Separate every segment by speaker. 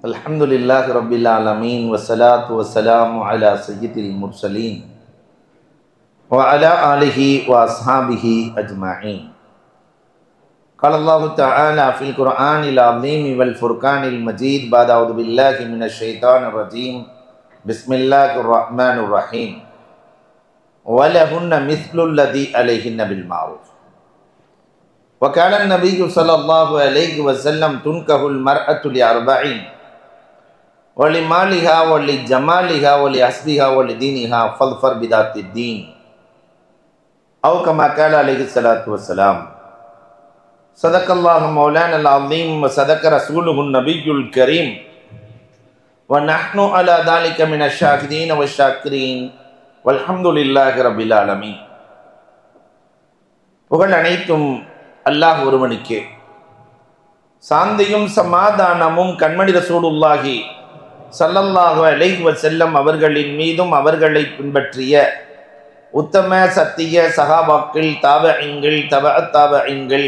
Speaker 1: அல்ஹம்துலில்லாஹி ரப்பில் ஆலமீன் வஸ்ஸலாத்து வஸ்ஸலாமு அலா சய்யிதில் முர்சலீன் வ அலா ஆலிஹி வ அஸ்ஹாபிஹி அஜ்மஈன். قال الله تعالى في القرآن العظيم والفرقان المجيد بعد أعوذ بالله من الشيطان الرجيم بسم الله الرحمن الرحيم ولهن مثل الذي عليهن بالمعروف وقال النبي صلى الله عليه وسلم تنكح المرأة لأربعين ولمالها ولجمالها ولحسبها ولدينها فاظفر بذات الدين أو كما قال عليه الصلاة والسلام. صدق الله مولانا العظيم وصدق رسوله النبي الكريم ونحن على ذلك من الشاهدين والشاكرين والحمد لله رب العالمين. புகழ் அனைத்தும் அல்லாஹ் ஒருவனுக்கே. சாந்தியும் சமாதானமும் கண்மணி ரசூலுல்லாஹி ஸல்லல்லாஹு அலைஹி வஸல்லம் அவர்களின் மீதும் அவர்களை பின்பற்றிய உத்தம சத்திய சஹாபாக்கள், தாபஈன்கள், தபஅத் தாபஈன்கள்,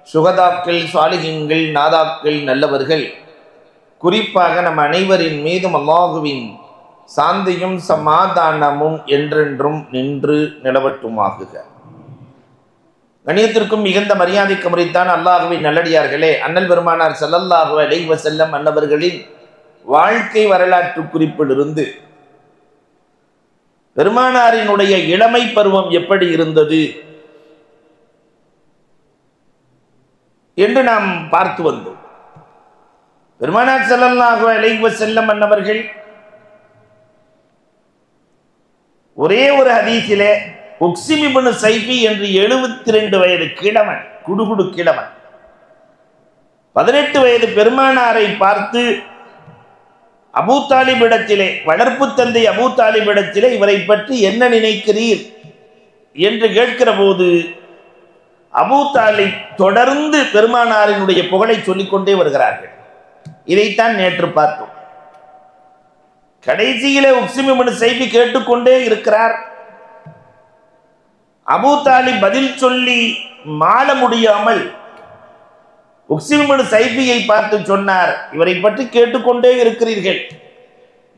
Speaker 1: சுகதாக்கள், சாலிஹீன்கள், நாதாக்கள், நல்லவர்கள், குறிப்பாக நம் அனைவரின் மீதும் அல்லாஹுவின் சாந்தியும் சமாதானமும் என்றென்றும் நின்று நிலவட்டுமாகுக. கணியத்திற்கும் மிகுந்த மரியாதைக்கு முறைத்தான் அல்லாஹுவின் நல்லடியார்களே, அண்ணல் பெருமானார் ஸல்லல்லாஹு அலைஹி வஸல்லம் அன்னவர்களின் வாழ்க்கை வரலாற்று குறிப்பிலிருந்து பெருமானாரினுடைய இளமை பருவம் எப்படி இருந்தது என்று நாம் பார்த்து வந்தோம். பெருமானார் ஸல்லல்லாஹு அலைஹி வஸல்லம் அன்னவர்கள் ஒரே ஒரு ஹதீஸிலே உக்ஸிம் இப்னு ஸைஃபி என்று 72 வயது கிழவன், குடுகுடு கிழவன், 18 வயது பெருமானாரை பார்த்து அபூ தாலிபிடத்திலே, வளர்ப்பு தந்தை அபூ தாலிபிடத்திலே இவரை பற்றி என்ன நினைக்கிறீர் என்று கேட்கிற போது அபூ தாலிப் தொடர்ந்து பெருமானாரினுடைய புகழை சொல்லிக்கொண்டே வருகிறார்கள். இதைத்தான் நேற்று பார்த்தோம். கடைசியிலே உக்ஸிம் இப்னு ஸைஃபி கேட்டுக்கொண்டே இருக்கிறார். அபூ தாலிப் பதில் சொல்லி மாள முடியாமல் உக்ஸிம் இப்னு ஸைஃபியை பார்த்து சொன்னார், இவரை பற்றி கேட்டுக்கொண்டே இருக்கிறீர்கள்,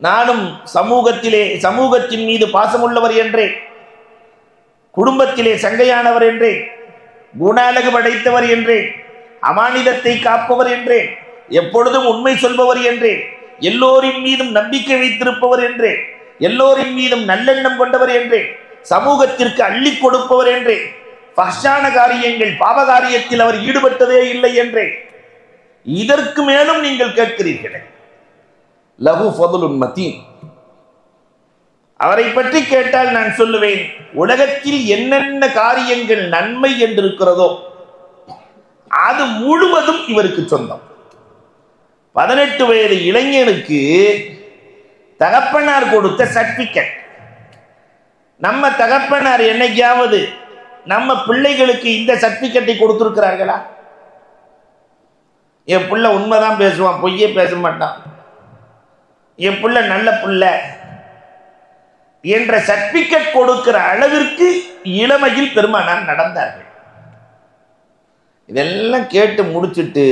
Speaker 1: நானும் சமூகத்தின் மீது பாசமுள்ளவர் என்றேன், குடும்பத்திலே சங்கையானவர் என்றேன், குணாலகு படைத்தவர் என்றேன், அமானிதத்தை காப்பவர் என்றேன், எப்பொழுதும் உண்மை சொல்பவர் என்றேன், எல்லோரின் மீதும் நம்பிக்கை வைத்திருப்பவர் என்றேன், எல்லோரின் மீதும் நல்லெண்ணம் கொண்டவர் என்றேன், சமூகத்திற்கு அள்ளி கொடுப்பவர் என்றேன், ஃபஹ்ஷான காரியங்கள் பாவகாரியத்தில் அவர் ஈடுபட்டதே இல்லை என்றே. இதற்கு மேலும் நீங்கள் கேட்கிறீர்களே, லஹு ஃபதுலுன் மதீன், அவரை பற்றி கேட்டால் நான் சொல்லுவேன், உலகத்தில் என்னென்ன காரியங்கள் நன்மை என்று இருக்கிறதோ அது முழுவதும் இவருக்கு சொந்தம். 18 வயது இளைஞனுக்கு தகப்பனார் கொடுத்த சர்டிபிகேட். நம்ம தகப்பனார் என்னைக்காவது நம்ம பிள்ளைகளுக்கு இந்த சர்டிபிகேட்டை கொடுத்திருக்கிறார்களா? என் பிள்ளை உண்மைதான் பேசுவான், பொய்யே பேச மாட்டான், என் பிள்ளை நல்ல பிள்ளை என்ற சர்டிபிகேட் கொடுக்கிற அளவிற்கு இளமையில் பெருமானார் நடந்தார்கள். இதெல்லாம் கேட்டு முடிச்சுட்டு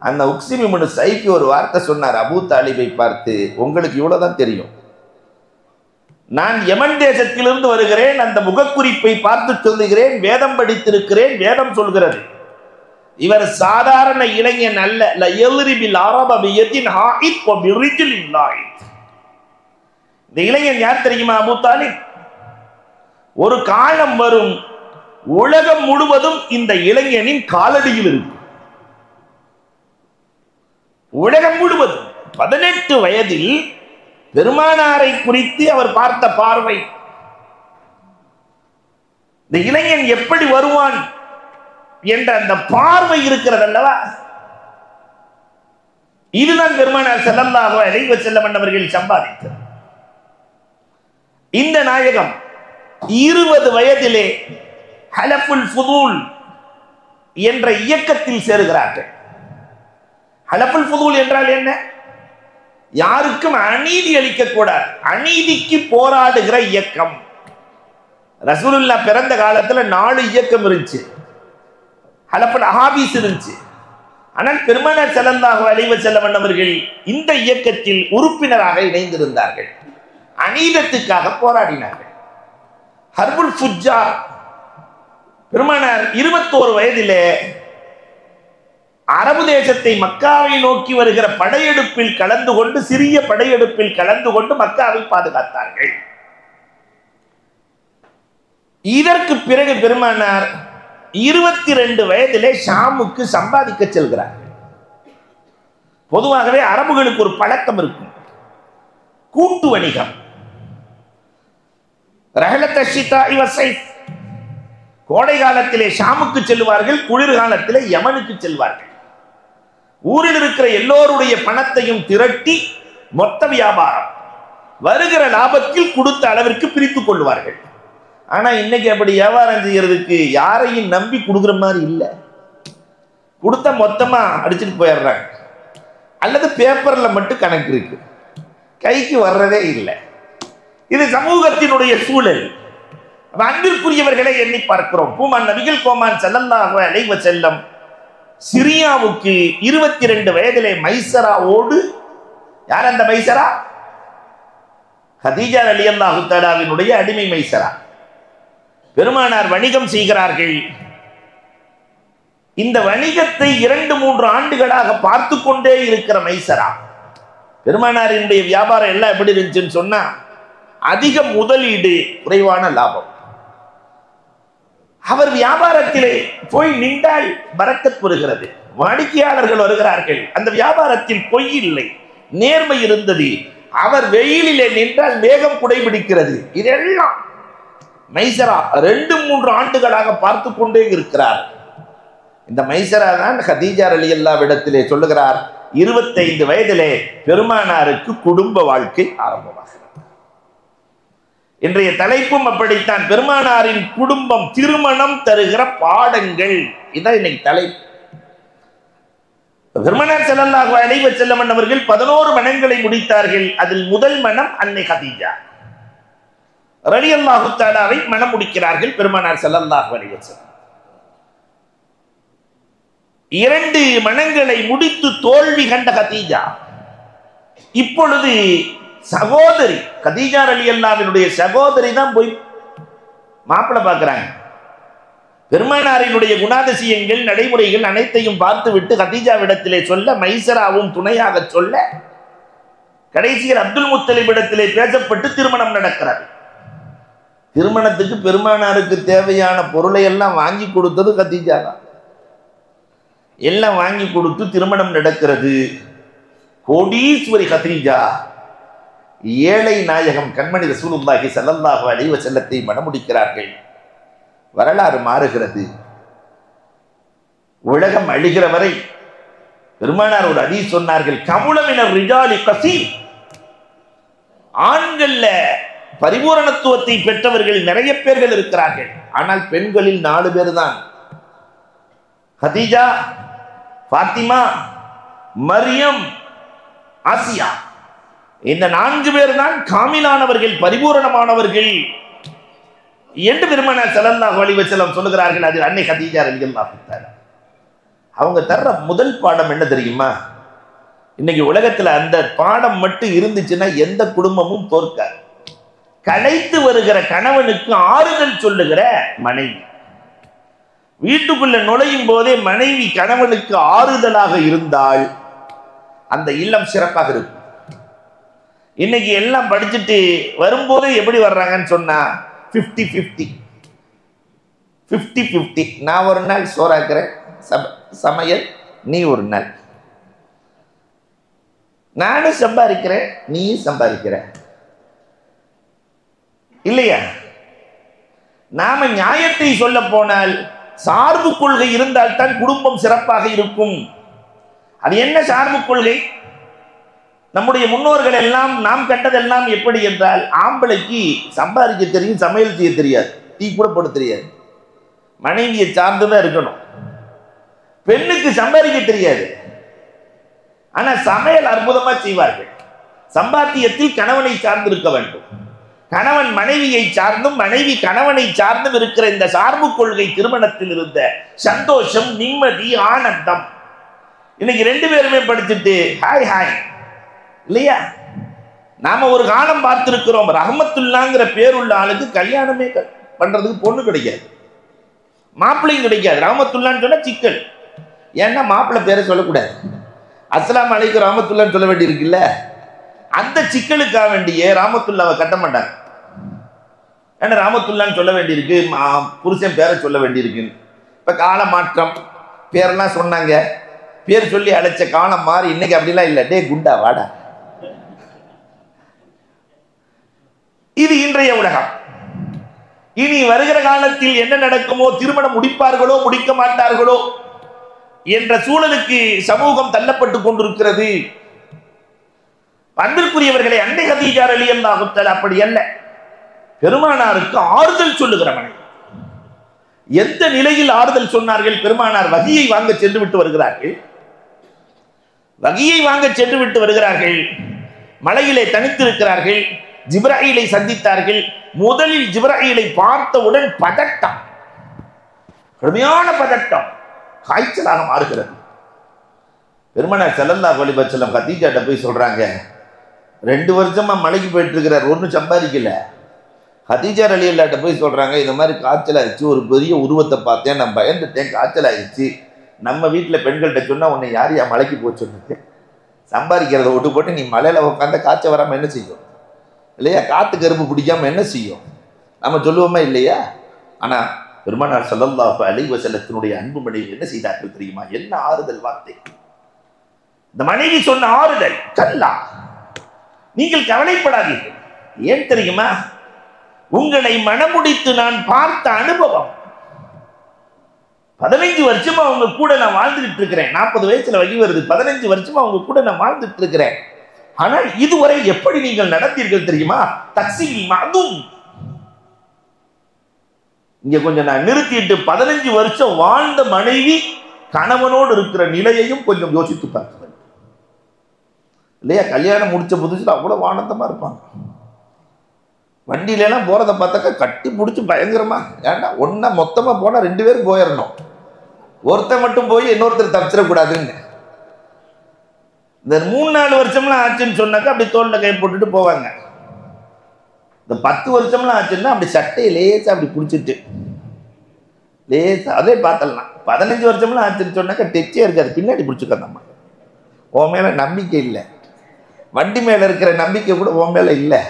Speaker 1: அந்த உக்ஸிம் இப்னு ஸைஃபி ஒரு வார்த்தை சொன்னார் அபூ தாலிபை பார்த்து, உங்களுக்கு இவ்வளவுதான் தெரியும், நான் யமன் தேசத்திலிருந்து வருகிறேன், அந்த முகக்குறிப்பை பார்த்து சொல்லுகிறேன், வேதம் படித்திருக்கிறேன், வேதம் சொல்கிறது, இவர் சாதாரண இளைஞன் அல்ல. இந்த இளைஞன் யார் தெரியுமா? அபூ தாலிப். ஒரு காலம் வரும், உலகம் முழுவதும் இந்த இளைஞனின் காலடியில் இருக்கும். உலகம் முழுவதும் 18 வயதில் பெருமானாரை குறித்து அவர் பார்த்த பார்வை, இந்த இளைஞன் எப்படி வருவான் என்ற அந்த பார்வை இருக்கிறது அல்லவா, இதுதான் பெருமானார் ஸல்லல்லாஹு அலைஹி வஸல்லம் அவர்கள் சம்பாதித்தது. இந்த நாயகம் 20 வயதிலே ஹலஃபுல் ஃபுதூல் என்ற இயக்கத்தில் சேருகிறார்கள். ஹலஃபுல் ஃபுதூல் என்றால் என்ன? யாருக்கும் அநீதி அளிக்க கூடாது, அநீதிக்கு போராடுகிற இயக்கம். ரசூலுல்லாஹ் பிறந்த காலத்துல 4 இயக்கம் இருந்துச்சு. ஹலஃபுல் அஹாபீஸ் இருந்துச்சு, ஆனால் பெருமானார் ஸல்லல்லாஹு அலைஹி வஸல்லம் அவர்கள் இந்த இயக்கத்தில் உறுப்பினராக இணைந்திருந்தார்கள். அநீதத்துக்காக போராடினார்கள். ஹர்புல் ஃபுஜ்ஜார் பெருமானார் 21 வயதிலே அரபு தேசத்தை மக்காவை நோக்கி வருகிற படையெடுப்பில் கலந்து கொண்டு, சிறிய படையெடுப்பில் கலந்து கொண்டு மக்காவை பாதுகாத்தார்கள். இதற்கு பிறகு பெருமானார் 22 வயதிலே ஷாமுக்கு சம்பாதிக்க செல்கிறார். பொதுவாகவே அரபுகளுக்கு ஒரு பழக்கம் இருக்கும், கூட்டு வணிகம். கோடை காலத்திலே ஷாமுக்கு செல்வார்கள், குளிர்காலத்திலே யமனுக்கு செல்வார்கள். ஊரில் இருக்கிற எல்லோருடைய பணத்தையும் திரட்டி மொத்த வியாபாரம், வருகிற லாபத்தில் கொடுத்த அளவிற்கு பிரித்துக் கொள்வார்கள். ஆனா இன்னைக்கு அப்படி வியாபாரம் செய்யறதுக்கு யாரையும் நம்பி கொடுக்குற மாதிரி இல்லை. கொடுத்த மொத்தமா அடிச்சுட்டு போயிடுறாங்க, அல்லது பேப்பர்ல மட்டும் கணக்கு இருக்கு, கைக்கு வர்றதே இல்லை. இது சமூகத்தினுடைய சூழல். அன்பிற்குரியவர்களை எண்ணி பார்க்கிறோம். பூமான் நபிகள் கோமான் ஸல்லல்லாஹு அலைஹி வஸல்லம் சிரியாவுக்கு 22 வயதிலே மைசராவோடு, யார் அந்த மைசரா? ஹதீஜா ரலியல்லாஹு தஆலாவினுடைய அடிமை மைசரா. பெருமானார் வணிகம் செய்கிறார்கள். இந்த வணிகத்தை 2-3 ஆண்டுகளாக பார்த்து கொண்டே இருக்கிற மைசரா, பெருமானாரினுடைய வியாபாரம் எல்லாம் எப்படி இருந்துச்சுன்னு சொன்னா, அதிக முதலீடு, குறைவான லாபம். அவர் வியாபாரத்திலே போய் நின்றால் பரக்கத் பெறுகிறது, வாடிக்கையாளர்கள் வருகிறார்கள். அந்த வியாபாரத்தில் பொய் இல்லை, நேர்மை இருந்தது. அவர் வெயிலிலே நின்றால் மேகம் குடைபிடிக்கிறது. இதெல்லாம் மைசரா 2-3 ஆண்டுகளாக பார்த்து கொண்டே இருக்கிறார். இந்த மைசரா தான் ஹதீஜா ரலியல்லாஹு இடத்திலே சொல்லுகிறார், 25 வயதிலே பெருமானாருக்கு குடும்ப வாழ்க்கை ஆரம்பமாகிறது. இன்றைய தலைப்பும் அப்படித்தான், பெருமானாரின் குடும்பம், திருமணம் தருகிற பாடங்கள். இதான் இன்னைக்கு தலைப்பு. பெருமானார் ஸல்லல்லாஹு அலைஹி வஸல்லம் அவர்கள் 11 மணங்களை முடித்தார்கள். அதில் முதல் மணம் அன்னை ஹதீஜா ரலியல்லாஹு தஆலாவை மணம் முடிக்கிறார்கள் பெருமானார் ஸல்லல்லாஹு அலைஹி வஸல்லம். 2 மணங்களை முடித்து தோல்வி கண்ட ஹதீஜா இப்பொழுது சகோதரி கதீஜா ரலியல்லாஹுவினுடைய சகோதரி தான் போய் மாப்பிள்ளை பார்க்கிறாங்க. பெருமானாரினுடைய குணாதிசயங்கள், நடைமுறைகள் அனைத்தையும் பார்த்து விட்டு கதீஜாவிடத்திலே சொல்ல, மைசராவும் துணையாக சொல்ல, கடைசியில் அப்துல் முத்தலிப் இடத்திலே பேசப்பட்டு திருமணம் நடக்கிறது. திருமணத்துக்கு பெருமானாருக்கு தேவையான பொருளை எல்லாம் வாங்கி கொடுத்தது கதீஜா தான். எல்லாம் வாங்கி கொடுத்து திருமணம் நடக்கிறது. கோடீஸ்வரி கதீஜா ஏழை நாயகம் கண்மணி ரசூலுல்லாஹி ஸல்லல்லாஹு அலைஹி வஸல்லத்தை மணமுடிக்கிறார்கள். வரலாறு மாறுகிறது. உலகம் அழிகிற வரை பெருமானார் ஒரு ஹதீஸ் சொன்னார்கள், கமுலமினர் ரிஜாலி கஸீர், ஆண்கள்ல பரிபூரணத்துவத்தை பெற்றவர்கள் நிறைய பேர்கள் இருக்கிறார்கள், ஆனால் பெண்களில் 4 பேர் தான். Khadija, Fatima, Mariam, Asiya. இந்த 4 பேர் தான் காமிலானவர்கள், பரிபூரணமானவர்கள் என்று பெருமானார் ஸல்லல்லாஹு அலைஹி வஸல்லம் சொல்லுகிறார்கள். அதில் அன்னை ஹதீஜா ரலியல்லாஹு தஆலா. அவங்க தர்ற முதல் பாடம் என்ன தெரியுமா? இன்னைக்கு உலகத்துல அந்த பாடம் மட்டும் இருந்துச்சுன்னா எந்த குடும்பமும் தோற்காது. களைத்து வருகிற கணவனுக்கு ஆறுதல் சொல்லுகிற மனைவி. வீட்டுக்குள்ள நுழையும் போதே மனைவி கணவனுக்கு ஆறுதலாக இருந்தால் அந்த இல்லம் சிறப்பாக இருக்கும். இன்னைக்கு எல்லாம் படிச்சுட்டு வரும்போது எப்படி வர்றாங்கன்னு சொன்னா 50-50. நான் ஒரு நாள் சோறாக்குறேன் சமையல், நீ ஒரு நாள். நானும் சம்பாதிக்கிறேன், நீ சம்பாதிக்கிற, இல்லையா? நாம நியாயத்தை சொல்ல போனால் சார்பு கொள்கை இருந்தால் தான் குடும்பம் சிறப்பாக இருக்கும். அது என்ன சார்பு கொள்கை? நம்முடைய முன்னோர்கள் எல்லாம் நாம் கண்டதெல்லாம் எப்படி என்றால், ஆம்பளைக்கு சம்பாதிக்க தெரியும், சமையல் செய்ய தெரியாது, டீ கூட போட தெரியாது, மனைவியை சார்ந்துதான் இருக்கணும். பெண்ணுக்கு சம்பாதிக்க தெரியாது, ஆனா சமையல் அற்புதமா செய்வார்கள். சம்பாத்தியத்தில் கணவனை சார்ந்து இருக்க வேண்டும். கணவன் மனைவியை சார்ந்தும் மனைவி கணவனை சார்ந்தும் இருக்கிற இந்த சார்பு கொள்கை திருமணத்தில் இருந்த சந்தோஷம், நிம்மதி, ஆனந்தம். இன்னைக்கு 2 பேருமே படிச்சுட்டு ஹாய் ஹாய் இல்லையா? நாம ஒரு காலம் பார்த்திருக்கிறோம், ரஹமத்துல்லாங்கிற பேருள்ள ஆளுக்கு கல்யாணமே பண்றதுக்கு பொண்ணு கிடைக்காது, மாப்பிள்ளையும் கிடைக்காது. ரஹமத்துல்லான்னு சொன்னா சிக்கல். ஏன்னா மாப்பிள்ளை பேரை சொல்லக்கூடாது, அஸ்ஸலாமு அலைக்கும் ரஹமத்துல்லான்னு சொல்ல வேண்டி இருக்குல்ல. அந்த சிக்கலுக்காக வேண்டிய ரஹமத்துல்லாவை கட்ட மாட்டாங்க. ஏன்னா ரஹமத்துல்லான்னு சொல்ல வேண்டியிருக்கு, புருஷன் பேரை சொல்ல வேண்டியிருக்குன்னு. இப்ப கால மாற்றம், பேரெல்லாம் சொன்னாங்க, பேர் சொல்லி அழைச்ச காலம் மாறி இன்னைக்கு அப்படிலாம் இல்லை. டே குண்டா வாடா. இது இன்றைய உலகம். இனி வருகிற காலத்தில் என்ன நடக்குமோ, திருமணம் முடிப்பார்களோ முடிக்க மாட்டார்களோ என்ற சூழலுக்கு சமூகம் தள்ளப்பட்டு கொண்டிருக்கிறது. அன்பிற்குரியவர்களை, அன்னை கதீஜா ரலியல்லாஹு தஆலா அப்படி அல்ல, பெருமானாருக்கு ஆறுதல் சொல்லுகிறவனை. எந்த நிலையில் ஆறுதல் சொன்னார்கள்? பெருமானார் வகியை வாங்க சென்று விட்டு வருகிறார்கள். வகியை வாங்க சென்று விட்டு வருகிறார்கள். மலையிலே தனித்திருக்கிறார்கள். ஜிப்ராயிலை சந்தித்தார்கள். முதலில் ஜிப்ராயிலை பார்த்தவுடன் பதட்டம், கடுமையான பதட்டம், காய்ச்சலாக மாறுகிறது. பெருமானார் ஸல்லல்லாஹு அலைஹி வஸல்லம் கதீஜாட்ட போய் சொல்றாங்க, 2 வருஷமா மலைக்கு போயிட்டு இருக்கிறார், ஒன்றும் சம்பாதிக்கல. கதீஜா ரலியல்லாஹு போய் சொல்றாங்க, இந்த மாதிரி காய்ச்சல் ஆயிடுச்சு, ஒரு பெரிய உருவத்தை பார்த்தேன், நான் பயந்துட்டேன், காய்ச்சல் ஆயிடுச்சு. நம்ம வீட்டில் பெண்கள்கிட்ட சொன்னா உன்னை யார் மலைக்கு போய் சொன்னது? சம்பாதிக்கிறத விட்டு போட்டு நீ மலையில உட்காந்து காய்ச்சல் வராமல் என்ன செய்யும் இல்லையா? காத்து கருப்பு பிடிக்காம என்ன செய்யும்? நம்ம சொல்லுவோமா இல்லையா? ஆனா பெருமானார் ஸல்லல்லாஹு அலைஹி வஸல்லத்தினுடைய அன்பு மனைவி என்ன செய்தார்கள் தெரியுமா? என்ன ஆறுதல் வார்த்தை! இந்த மனைவி சொன்ன ஆறுதல், கல்லா, நீங்கள் கவலைப்படாதீர்கள். ஏன் தெரியுமா? உங்களை மனமுடித்து நான் பார்த்த அனுபவம். 15 வருஷமா அவங்க கூட நான் வாழ்ந்துட்டு இருக்கிறேன். 40 வயசுல வகி வருது. 15 வருஷமா அவங்க கூட நான் வாழ்ந்துட்டு இருக்கிறேன். ஆனால் இதுவரை எப்படி நீங்கள் நடந்தீர்கள் தெரியுமா? தக்ஸீல் மஅதும். இங்க கொஞ்சம் நான் நிறுத்திட்டு, 15 வருஷம் வாழ்ந்த மனைவி கணவனோடு இருக்கிற நிலையையும் கொஞ்சம் யோசித்து பார்க்க வேண்டும் இல்லையா? கல்யாணம் முடிச்ச புதுசுல அவ்வளவு ஆனந்தமா இருப்பாங்க. வண்டியில எல்லாம் போறதை பார்த்தாக்கா கட்டி பிடிச்சி பயங்கரமா. ஏன்னா ஒன்னா மொத்தமா போனா 2 பேரும் போயிடணும், ஒருத்தர் மட்டும் போய் இன்னொருத்தர் தப்பிச்சிடக்கூடாதுன்னு. இந்த 3-4 வருஷம்லாம் ஆச்சுன்னு சொன்னாக்கா அப்படி தோல்ல கை போட்டுட்டு போவாங்க. இந்த 10 வருஷம்லாம் ஆச்சுன்னா அப்படி சட்டையை லேசா அப்படி பிடிச்சிட்டு லேசா அதே பார்த்தலாம். 15 வருஷம்லாம் ஆச்சுன்னு சொன்னாக்கா டெச்சே இருக்காது, பின்னாடி பிடிச்சிக்கந்தம்மா. உன் மேல நம்பிக்கை இல்லை, வண்டி மேல இருக்கிற நம்பிக்கை கூட உன் மேல இல்லை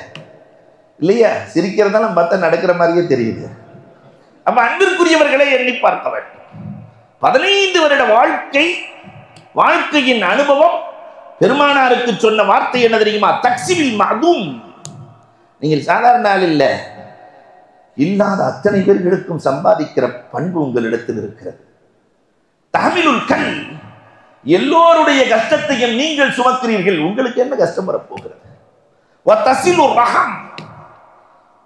Speaker 1: இல்லையா? சிரிக்கிறதெல்லாம் பார்த்தா நடக்கிற மாதிரியே தெரியுது. அப்ப அன்பிற்குரியவர்களை எண்ணி பார்க்க வேண்டும். 15 வருட வாழ்க்கையின் அனுபவம். பெருமானாருக்கு சொன்ன வார்த்தை என்ன தெரியுமா? தக்ஸீல் மஅதும். நீங்கள் சாதாரண ஆள் இல்ல, இல்லாத அத்தனை பேர்களுக்கும் சம்பாதிக்கிற பண்பு உங்களிடத்தில் இருக்கிறது. தஹ்மிலுல் கல், எல்லோருடைய கஷ்டத்தையும் நீங்கள் சுமக்கிறீர்கள். உங்களுக்கு என்ன கஷ்டம் வரப்போகிறது? வ தஸிலுர் ரஹம்,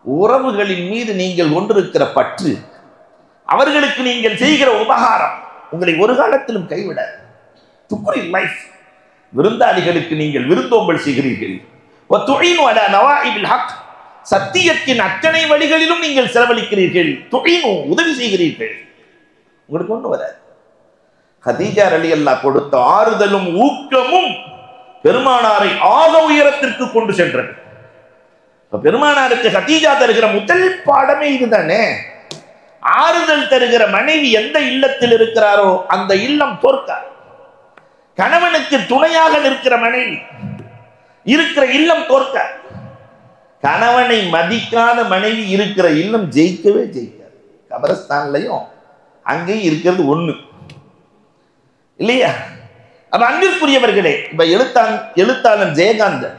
Speaker 1: உறவுகளின் மீது நீங்கள் கொண்டிருக்கிற பற்று, அவர்களுக்கு நீங்கள் செய்கிற உபகாரம் உங்களை ஒரு காலத்திலும் கைவிடாது. துக்ரில் லைஃப், விருந்தாளிகளுக்கு நீங்கள் விருந்தோம்பல் செய்கிறீர்கள். வ துஈனு அலா நவாஇபில் ஹக், சத்தியத்தின் அத்தனை வழிகளிலும் நீங்கள் செலவழிக்கிறீர்கள். துஈனு, உதவி செய்கிறீர்கள். உங்களுக்கு ஒண்ணு வராது. கதீஜா ரலியல்லாஹு கொடுத்த ஆறுதலும் ஊக்கமும் பெருமானாரை ஆக உயரத்திற்கு கொண்டு சென்றது. பெருமானாருக்கு கதீஜா தருகிற முதல் பாடமே இதுதானே. ஆறுதல் தருகிற மனைவி எந்த இல்லத்தில் இருக்கிறாரோ அந்த இல்லம் தோற்காது. கணவனுக்கு துணையாக நிற்கிற மனைவி இருக்கிற இல்லம் தோற்காது. கணவனை மதிக்காத மனைவி இருக்கிற இல்லம் ஜெயிக்கவே ஜெயிக்காது. கபரஸ்தான்லையும் அங்கேயும் இருக்கிறது ஒண்ணு இல்லையா? அப்ப அன்பிற்குரியவர்களே, இப்ப எழுத்தாளன் ஜெயகாந்தன்,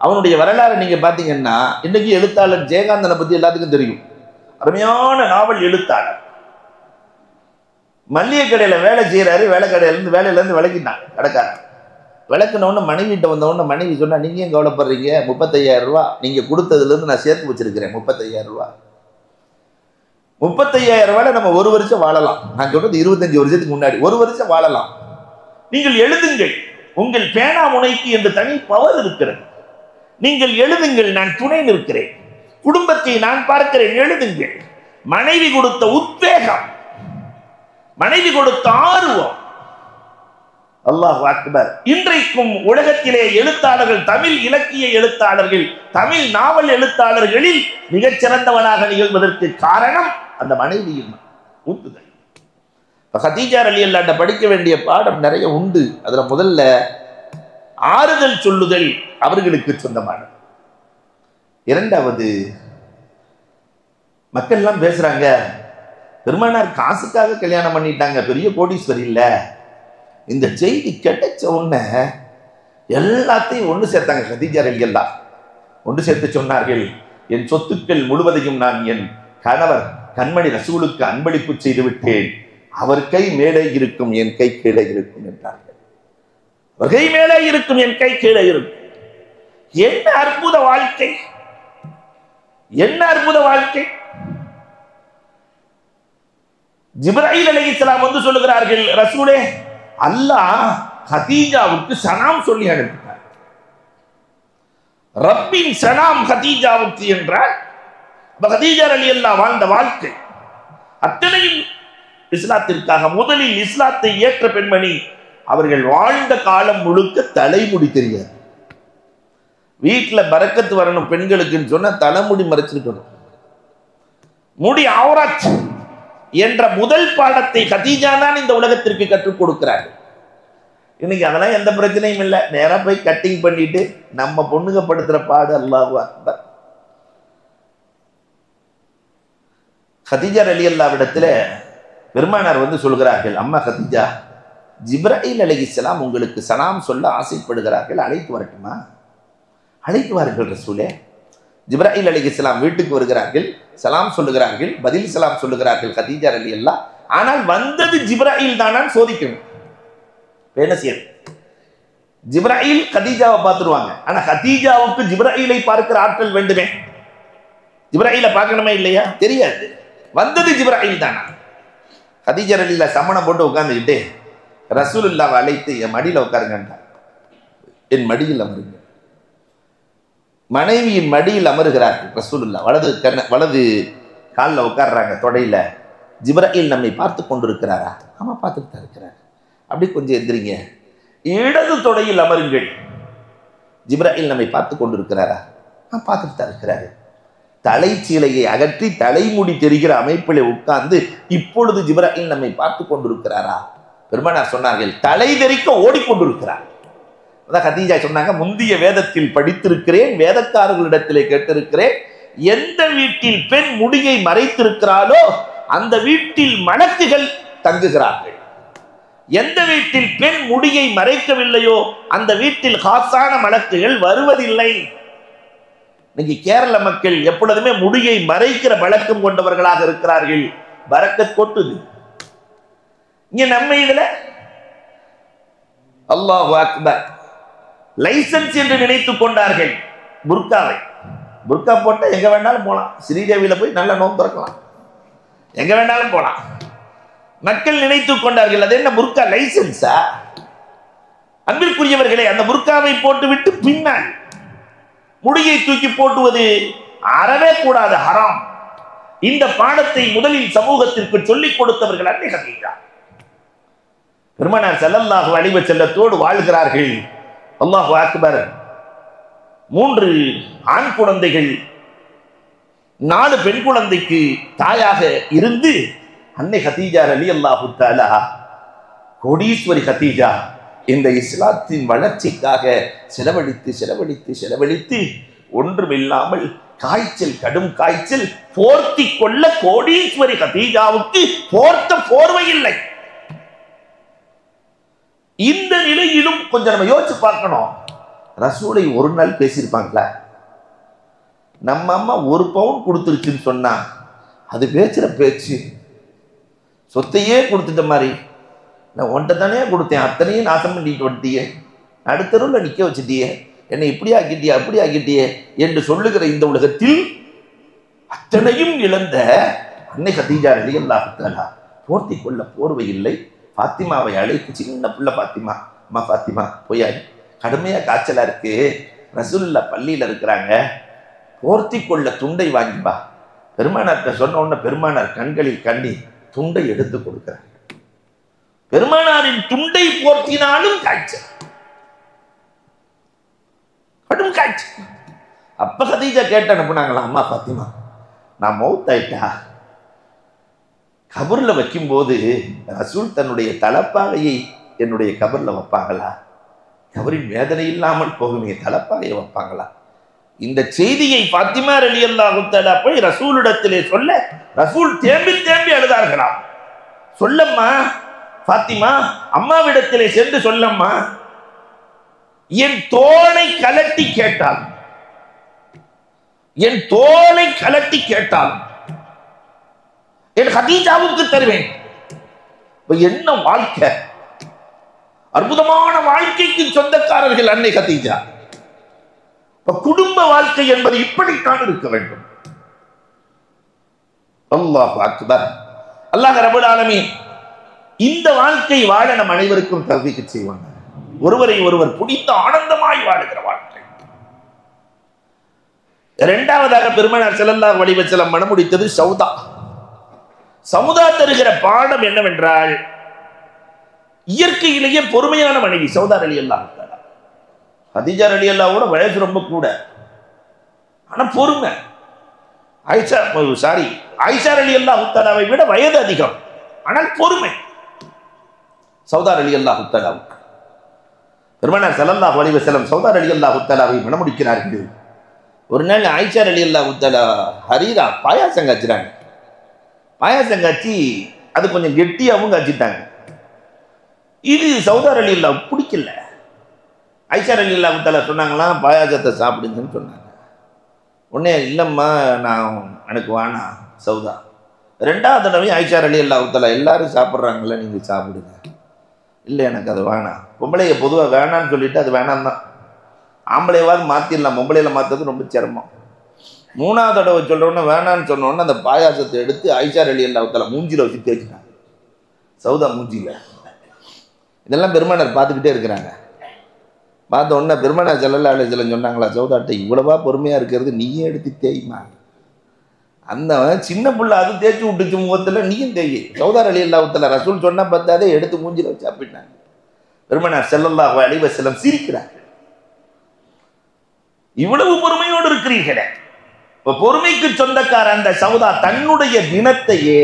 Speaker 1: அவனுடைய வரலாறு நீங்க பாத்தீங்கன்னா, இன்னைக்கு எழுத்தாளர் ஜெயகாந்தனை பத்தி எல்லாத்துக்கும் தெரியும். அருமையான நாவல் எழுத்தாளர். மல்லிகை கடையில வேலை செய்யறாரு. வேலையில இருந்து விளக்கிட்டான் கடைக்காரன். விளக்குனவுடனே மனைவிட்ட வந்தவுடனே மனைவி சொன்னா, நீங்க ஏன் கவலைப்படுறீங்க? 35,000 ரூபாய் நீங்க கொடுத்ததுல இருந்து நான் சேர்த்து வச்சிருக்கிறேன். 35,000 ரூபாய். 35,000 ரூபாயில நம்ம 1 வருஷம் வாழலாம். நான் சொல்றது 25 வருஷத்துக்கு முன்னாடி. 1 வருஷம் வாழலாம். நீங்கள் எழுதுங்கள். உங்கள் பேனா முனைக்கு என்று தனி பவர் இருக்கிறது. நீங்கள் எழுதுங்கள், நான் துணை நிற்கிறேன், குடும்பத்தை நான் பார்க்கிறேன், எழுதுங்கள். மனைவி கொடுத்த உத்வேகம், மனைவி கொடுத்த ஆர்வம், அல்லாஹ் அக்பர். இன்றைக்கும் உலகத்திலே எழுத்தாளர்கள், தமிழ் இலக்கிய எழுத்தாளர்கள், தமிழ் நாவல் எழுத்தாளர்களில் மிகச் சிறந்தவனாக நிகழ்வதற்கு காரணம் அந்த மனைவியின் ஊட்டுதல். கதீஜா ரலியல்லாஹு அன்ஹா படிக்க வேண்டிய பாடம் நிறைய உண்டு. அதுல முதல்ல ஆறுதல் சொல்லுதல் அவர்களுக்கு சொந்தமானது. இரண்டாவது, மக்கள் எல்லாம் பேசுறாங்க, பெருமானார் காசுக்காக கல்யாணம் பண்ணிட்டாங்க, பெரிய கோடீஸ்வரி இல்ல. இந்த செய்தி கிடைச்ச உடனே எல்லாத்தையும் ஒன்று சேர்த்தாங்க. கதீஜா ரலியல்லாஹு ஒன்று சேர்த்து சொன்னார்கள், என் சொத்துக்கள் முழுவதையும் நான் என் கணவர் கண்மணி ரசூலுக்கு அன்பளிப்பு செய்து விட்டேன். அவர் கை மேலே இருக்கும், என் கை கீழே இருக்கும் என்றார்கள். அவர் கை மேலே இருக்கும், என் கை கீழே இருக்கும். என்ன அற்புத வாழ்க்கை, என்ன அற்புத வாழ்க்கை. ஜிப்ராயில் அலைஹிஸ்ஸலாம் வந்து சொல்லுகிறார்கள், ரசூலே, அல்லாஹ் கதீஜாவுக்கு சலாம் சொல்லி அனுப்பினார். ரப்பின் சலாம் கதீஜாவுக்கு என்றால் கதீஜா ரலியல்லாஹு வாழ்ந்த வாழ்க்கை அத்தனையும் இஸ்லாத்திற்காக. முதலில் இஸ்லாத்தை ஏற்ற பெண்மணி. அவர்கள் வாழ்ந்த காலம் முழுக்க தலைமுடி தெரியாது. வீட்டில் பரக்கத்து வரணும் பெண்களுக்குன்னு சொன்ன தலைமுடி மறைச்சிருக்கணும். முடி அவுரத் என்ற முதல் பாடத்தை கதீஜா தான் இந்த உலகத்திற்கு கற்றுக் கொடுக்கிறார்கள். இன்னைக்கு அதெல்லாம் எந்த பிரச்சனையும் இல்லை. நேராக போய் கட்டிங் பண்ணிட்டு நம்ம பொண்ணுங்க படுத்துற பாடு. அல்லாஹு அக்பர். கதீஜா ரலியல்லாஹு இடத்துல பெருமானார் வந்து சொல்கிறார்கள், அம்மா கதீஜா, ஜிப்ராயில் அலைஹிஸ்ஸலாம் உங்களுக்கு சலாம் சொல்ல ஆசைப்படுகிறார்கள், அழைத்து வரட்டுமா? அழைத்து வாருங்கள் ரசூலே. ஜிப்ராயில் அலைஹிஸ்ஸலாம் வீட்டுக்கு வருகிறார்கள், சலாம் சொல்லுகிறார்கள், பதில் சலாம் சொல்லுகிறார்கள் கதீஜா ரலியல்லாஹு. ஆனால் வந்தது ஜிப்ராயில் தானான்னு சோதிக்கணும். என்ன செய்யணும்? ஜிப்ராயில் கதீஜாவை பார்த்துருவாங்க, ஆனா கதீஜாவுக்கு ஜிப்ராயிலை பார்க்கிற ஆட்கள் வேண்டுமே. ஜிப்ராயிலை பார்க்கணுமே இல்லையா? தெரியாது. வந்தது ஜிப்ராயில் தானா? கதீஜா ரலியல்லாஹு சம்மணம் போட்டு உட்கார்ந்துக்கிட்டே ரசூலுல்லாஹ்வை அழைத்து என் மடியில் உட்காருங்கன்றார். என் மடியில் அமருங்க. மனைவியின் மடியில் அமருகிறார்கள் ரசூலுல்லாஹ். வலது காலில் உட்கார்றாங்க, தொடையில. ஜிப்ராயில் நம்மை பார்த்து கொண்டிருக்கிறாரா? ஆமா, பார்த்துட்டு தான் இருக்கிறார். அப்படி கொஞ்சம் எந்திரிங்க. இடது தொடையில் அமருங்கள். ஜிப்ராயில் நம்மை பார்த்து கொண்டிருக்கிறாரா? பார்த்துட்டு தான் இருக்கிறாரு. தலைச்சீலையை அகற்றி தலைமுடி தெரிகிற அமைப்பில் உட்கார்ந்து இப்பொழுது ஜிப்ராயில் நம்மை பார்த்து கொண்டிருக்கிறாரா? பெருமானார் சொன்னார்கள், தலை தெரிக்க ஓடிக்கொண்டிருக்கிறார். அதான் கதீஜா சொன்னாங்க, முந்திய வேதத்தில் படித்திருக்கிறேன், வேதக்காரர்களிடத்திலே கேட்டிருக்கிறேன், எந்த வீட்டில் பெண் முடியை மறைத்திருக்கிறாளோ அந்த வீட்டில் மலக்குகள் தங்குகிறார்கள். எந்த வீட்டில் பெண் முடியை மறைக்கவில்லையோ அந்த வீட்டில் காசான மலக்குகள் வருவதில்லை. இன்னைக்கு கேரள மக்கள் எப்பொழுதுமே முடியை மறைக்கிற வழக்கம் கொண்டவர்களாக இருக்கிறார்கள். பரக்கத் கொட்டுது. இங்க நம்ம இதுல அல்லாஹு அக்பர் லைசன்ஸ் என்று நினைத்துக் கொண்டார்கள் புர்காவை. புர்கா போட்ட எங்க வேணாலும் போலாம். ஸ்ரீதேவியில போய் நல்ல நோன்பு திறக்கலாம், எங்க வேணாலும் போலாம். மக்கள் நினைத்துக் கொண்டார்கள், அது என்ன புர்கா லைசன்ஸா? அன்பிற்குரியவர்களே, அந்த புர்காவை போட்டு விட்டு பின்னால் முடியை தூக்கி போட்டுவது அறவே கூடாது, ஹராம். இந்த பாடத்தை முதலில் சமூகத்திற்கு சொல்லிக் கொடுத்தவர்கள் அன்னை கதீஜா. பெருமானார் ஸல்லல்லாஹு அலைஹி வஸல்லத்தோடு வாழ்கிறார்கள். அல்லாஹு அக்பர். 3 ஆண் குழந்தைகள், 4 பெண் குழந்தைக்கு தாயாக இருந்து அன்னை கதீஜா ரலியல்லாஹு தஆலா, கோடீஸ்வரி கதீஜா, இந்த இஸ்லாத்தின் வளர்ச்சிக்காக செலவழித்து செலவழித்து செலவழித்து ஒன்றுமில்லாமல் காய்ச்சல், கடும் காய்ச்சல், போர்த்தி கொள்ள கோடீஸ்வரி கதீஜாவுக்கு போர்த்த போர்வை இல்லை. இந்த நிலையிலும் கொஞ்சம் நம்ம யோசிச்சு பார்க்கணும். ரசூலை ஒரு நாள் பேசியிருப்பாங்களா? நம்ம அம்மா 1 பவுன் கொடுத்துருச்சுன்னு சொன்னா அது பேச்சுற பேச்சு. சொத்தையே கொடுத்துட்ட மாதிரி, நான் ஒன்றை தானே கொடுத்தேன், அத்தனையும் நாசம் பண்ணிட்டு வந்துட்டியே, நடுத்தருவில் நிற்க வச்சுட்டியே, என்னை இப்படி ஆக்கிட்டியே அப்படி ஆக்கிட்டியே என்று சொல்லுகிற இந்த உலகத்தில் அத்தனையும் இழந்த அன்னை கதீஜா ரலியல்லாஹு தஆலா போர்த்தி கொள்ள போர்வை இல்லை. பாத்திமாவை அழைத்து, சின்ன பிள்ளை பாத்திமா, அம்மா பாத்திமா போயாரு, கடுமையா காய்ச்சலா இருக்கு, ரசூலுல்லாஹ் பள்ளியில இருக்கிறாங்க, போர்த்தி கொள்ள துண்டை வாங்கிப்பா. பெருமானார்கிட்ட சொன்ன உடனே பெருமானார் கண்களில் கண்ணி துண்டை எடுத்து கொடுக்கிறார். பெருமானாரின் துண்டை போர்த்தினாலும் காய்ச்சல், கடும் காய்ச்சல். அப்ப கதீஜா கேட்டு அனுப்புனாங்களா, அம்மா பாத்திமா நான் மௌத்தாயிட்டா, கபர்ல வைக்கும் போது ரசூல் தன்னுடைய தலப்பாகையை என்னுடைய கபர்ல வைப்பாங்களா? கபரின் வேதனை இல்லாமல் போகுமே, தலப்பாகையை வைப்பாங்களா? இந்த செய்தியை பாத்திமா ரலியல்லாஹு தஆலா போய் ரசூலிடத்திலே சொல்ல, ரசூல் தேம்பி தேம்பி அழுதார்களாம். சொல்லம்மா பாத்திமா, அம்மாவிடத்திலே சென்று சொல்லம்மா, என் தோளை கலட்டி கேட்டால், என் தோளை கலட்டி கேட்டால் என் கதீஜாவுக்கு தருவேன். என்ன வாழ்க்கை, அற்புதமான வாழ்க்கைக்கு சொந்தக்காரர்கள் அன்னை கதீஜா. குடும்ப வாழ்க்கை என்பது இப்படித்தான் இருக்க வேண்டும். அல்லாஹ் அக்பர். அல்லாஹ் ரப்பல் ஆலமீன் இந்த வாழ்க்கை வாழ நம் அனைவருக்கும் தௌஃபீக் செய்வாங்க. ஒருவரை ஒருவர் பிடித்த ஆனந்தமாய் வாழுகிற வாழ்க்கை. இரண்டாவதாக பெருமானார் ஸல்லல்லாஹு அலைஹி வஸல்லம் மணமுடித்தது சௌதா. சௌதா தருகிற பாடம் என்னவென்றால், இயற்கையிலேயே பொறுமையான மனைவி சௌதா ரலியல்லாஹு தஆலா. கதீஜா ரலியல்லாஹு வயசு ரொம்ப கூட, ஆனா பொறுமை. ஆயிஷா ரலியல்லாஹு தஆலாவை விட வயது அதிகம், ஆனால் பொறுமை. சௌதா ரலியல்லாஹு தஆலாவுக்கு பெருமானார் ஸல்லல்லாஹு அலைஹி வஸல்லம் சௌதா ரலியல்லாஹு தஆலாவை மணமுடிக்கிறார்கள். ஒரு நாள் ஆயிஷா ரலியல்லாஹு தஆலா ஹரீரா பாயாசம் காய்ச்சிறாங்க. பாயாசம் காய்ச்சி அது கொஞ்சம் கெட்டியாகவும் காய்ச்சிட்டாங்க. இது சௌதா ரலியல்லாஹு பிடிக்கல. ஆயிஷா ரலியல்லாஹு தஆலா சொன்னாங்களாம், பாயாசத்தை சாப்பிடுங்கன்னு சொன்னாங்க. உடனே இல்லைம்மா எனக்கு வேணாம் சௌதா. ரெண்டாவது தடவை ஆயிஷா ரலியல்லாஹு தஆலா எல்லாரும் சாப்பிட்றாங்களே, நீங்கள் சாப்பிடுங்க. இல்லை எனக்கு அது வேணாம். பொம்பளைய பொதுவாக வேணான்னு சொல்லிட்டு அது வேணாம் தான். ஆம்பளையாவது மாற்றிடலாம், பொம்பளையில மாற்றுறது ரொம்ப சிரமம். மூணாவது தடவை சொல்கிறோன்னே வேணான்னு சொன்னோன்னே அந்த பாயாசத்தை எடுத்து ஆயிஷா ரலியல்லாஹு தஆலா மூஞ்சியில் வச்சு தேய்ச்சிட்டாங்க, சௌதா மூஞ்சியில். இதெல்லாம் பெருமானார் பார்த்துக்கிட்டே இருக்கிறாங்க. பார்த்த உடனே பெருமானார் ஸல்லல்லாஹு அலைஹி வஸல்லம் சொன்னாங்களா, சௌதாட்ட இவ்வளவா பொறுமையாக இருக்கிறது, நீயே எடுத்து தேய்மா. அந்த சின்ன பிள்ளை அது தேய்ச்சி விட்டுச்சு முகத்தில், நீயும் தேய். சௌதா ரலியல்லாஹு தஆலா ரசூல் சொன்னா பார்த்தாதே எடுத்து மூஞ்சில வச்சு அப்படின்னாங்க. பெருமானார் ஸல்லல்லாஹு அலைஹி வஸல்லம் சிரிக்கிறார்கள். இவ்வளவு பொறுமையோடு இருக்கிறீர்களே. பொறுமைக்கு சொந்தக்கார அந்த சௌதா தன்னுடைய தினத்தையே,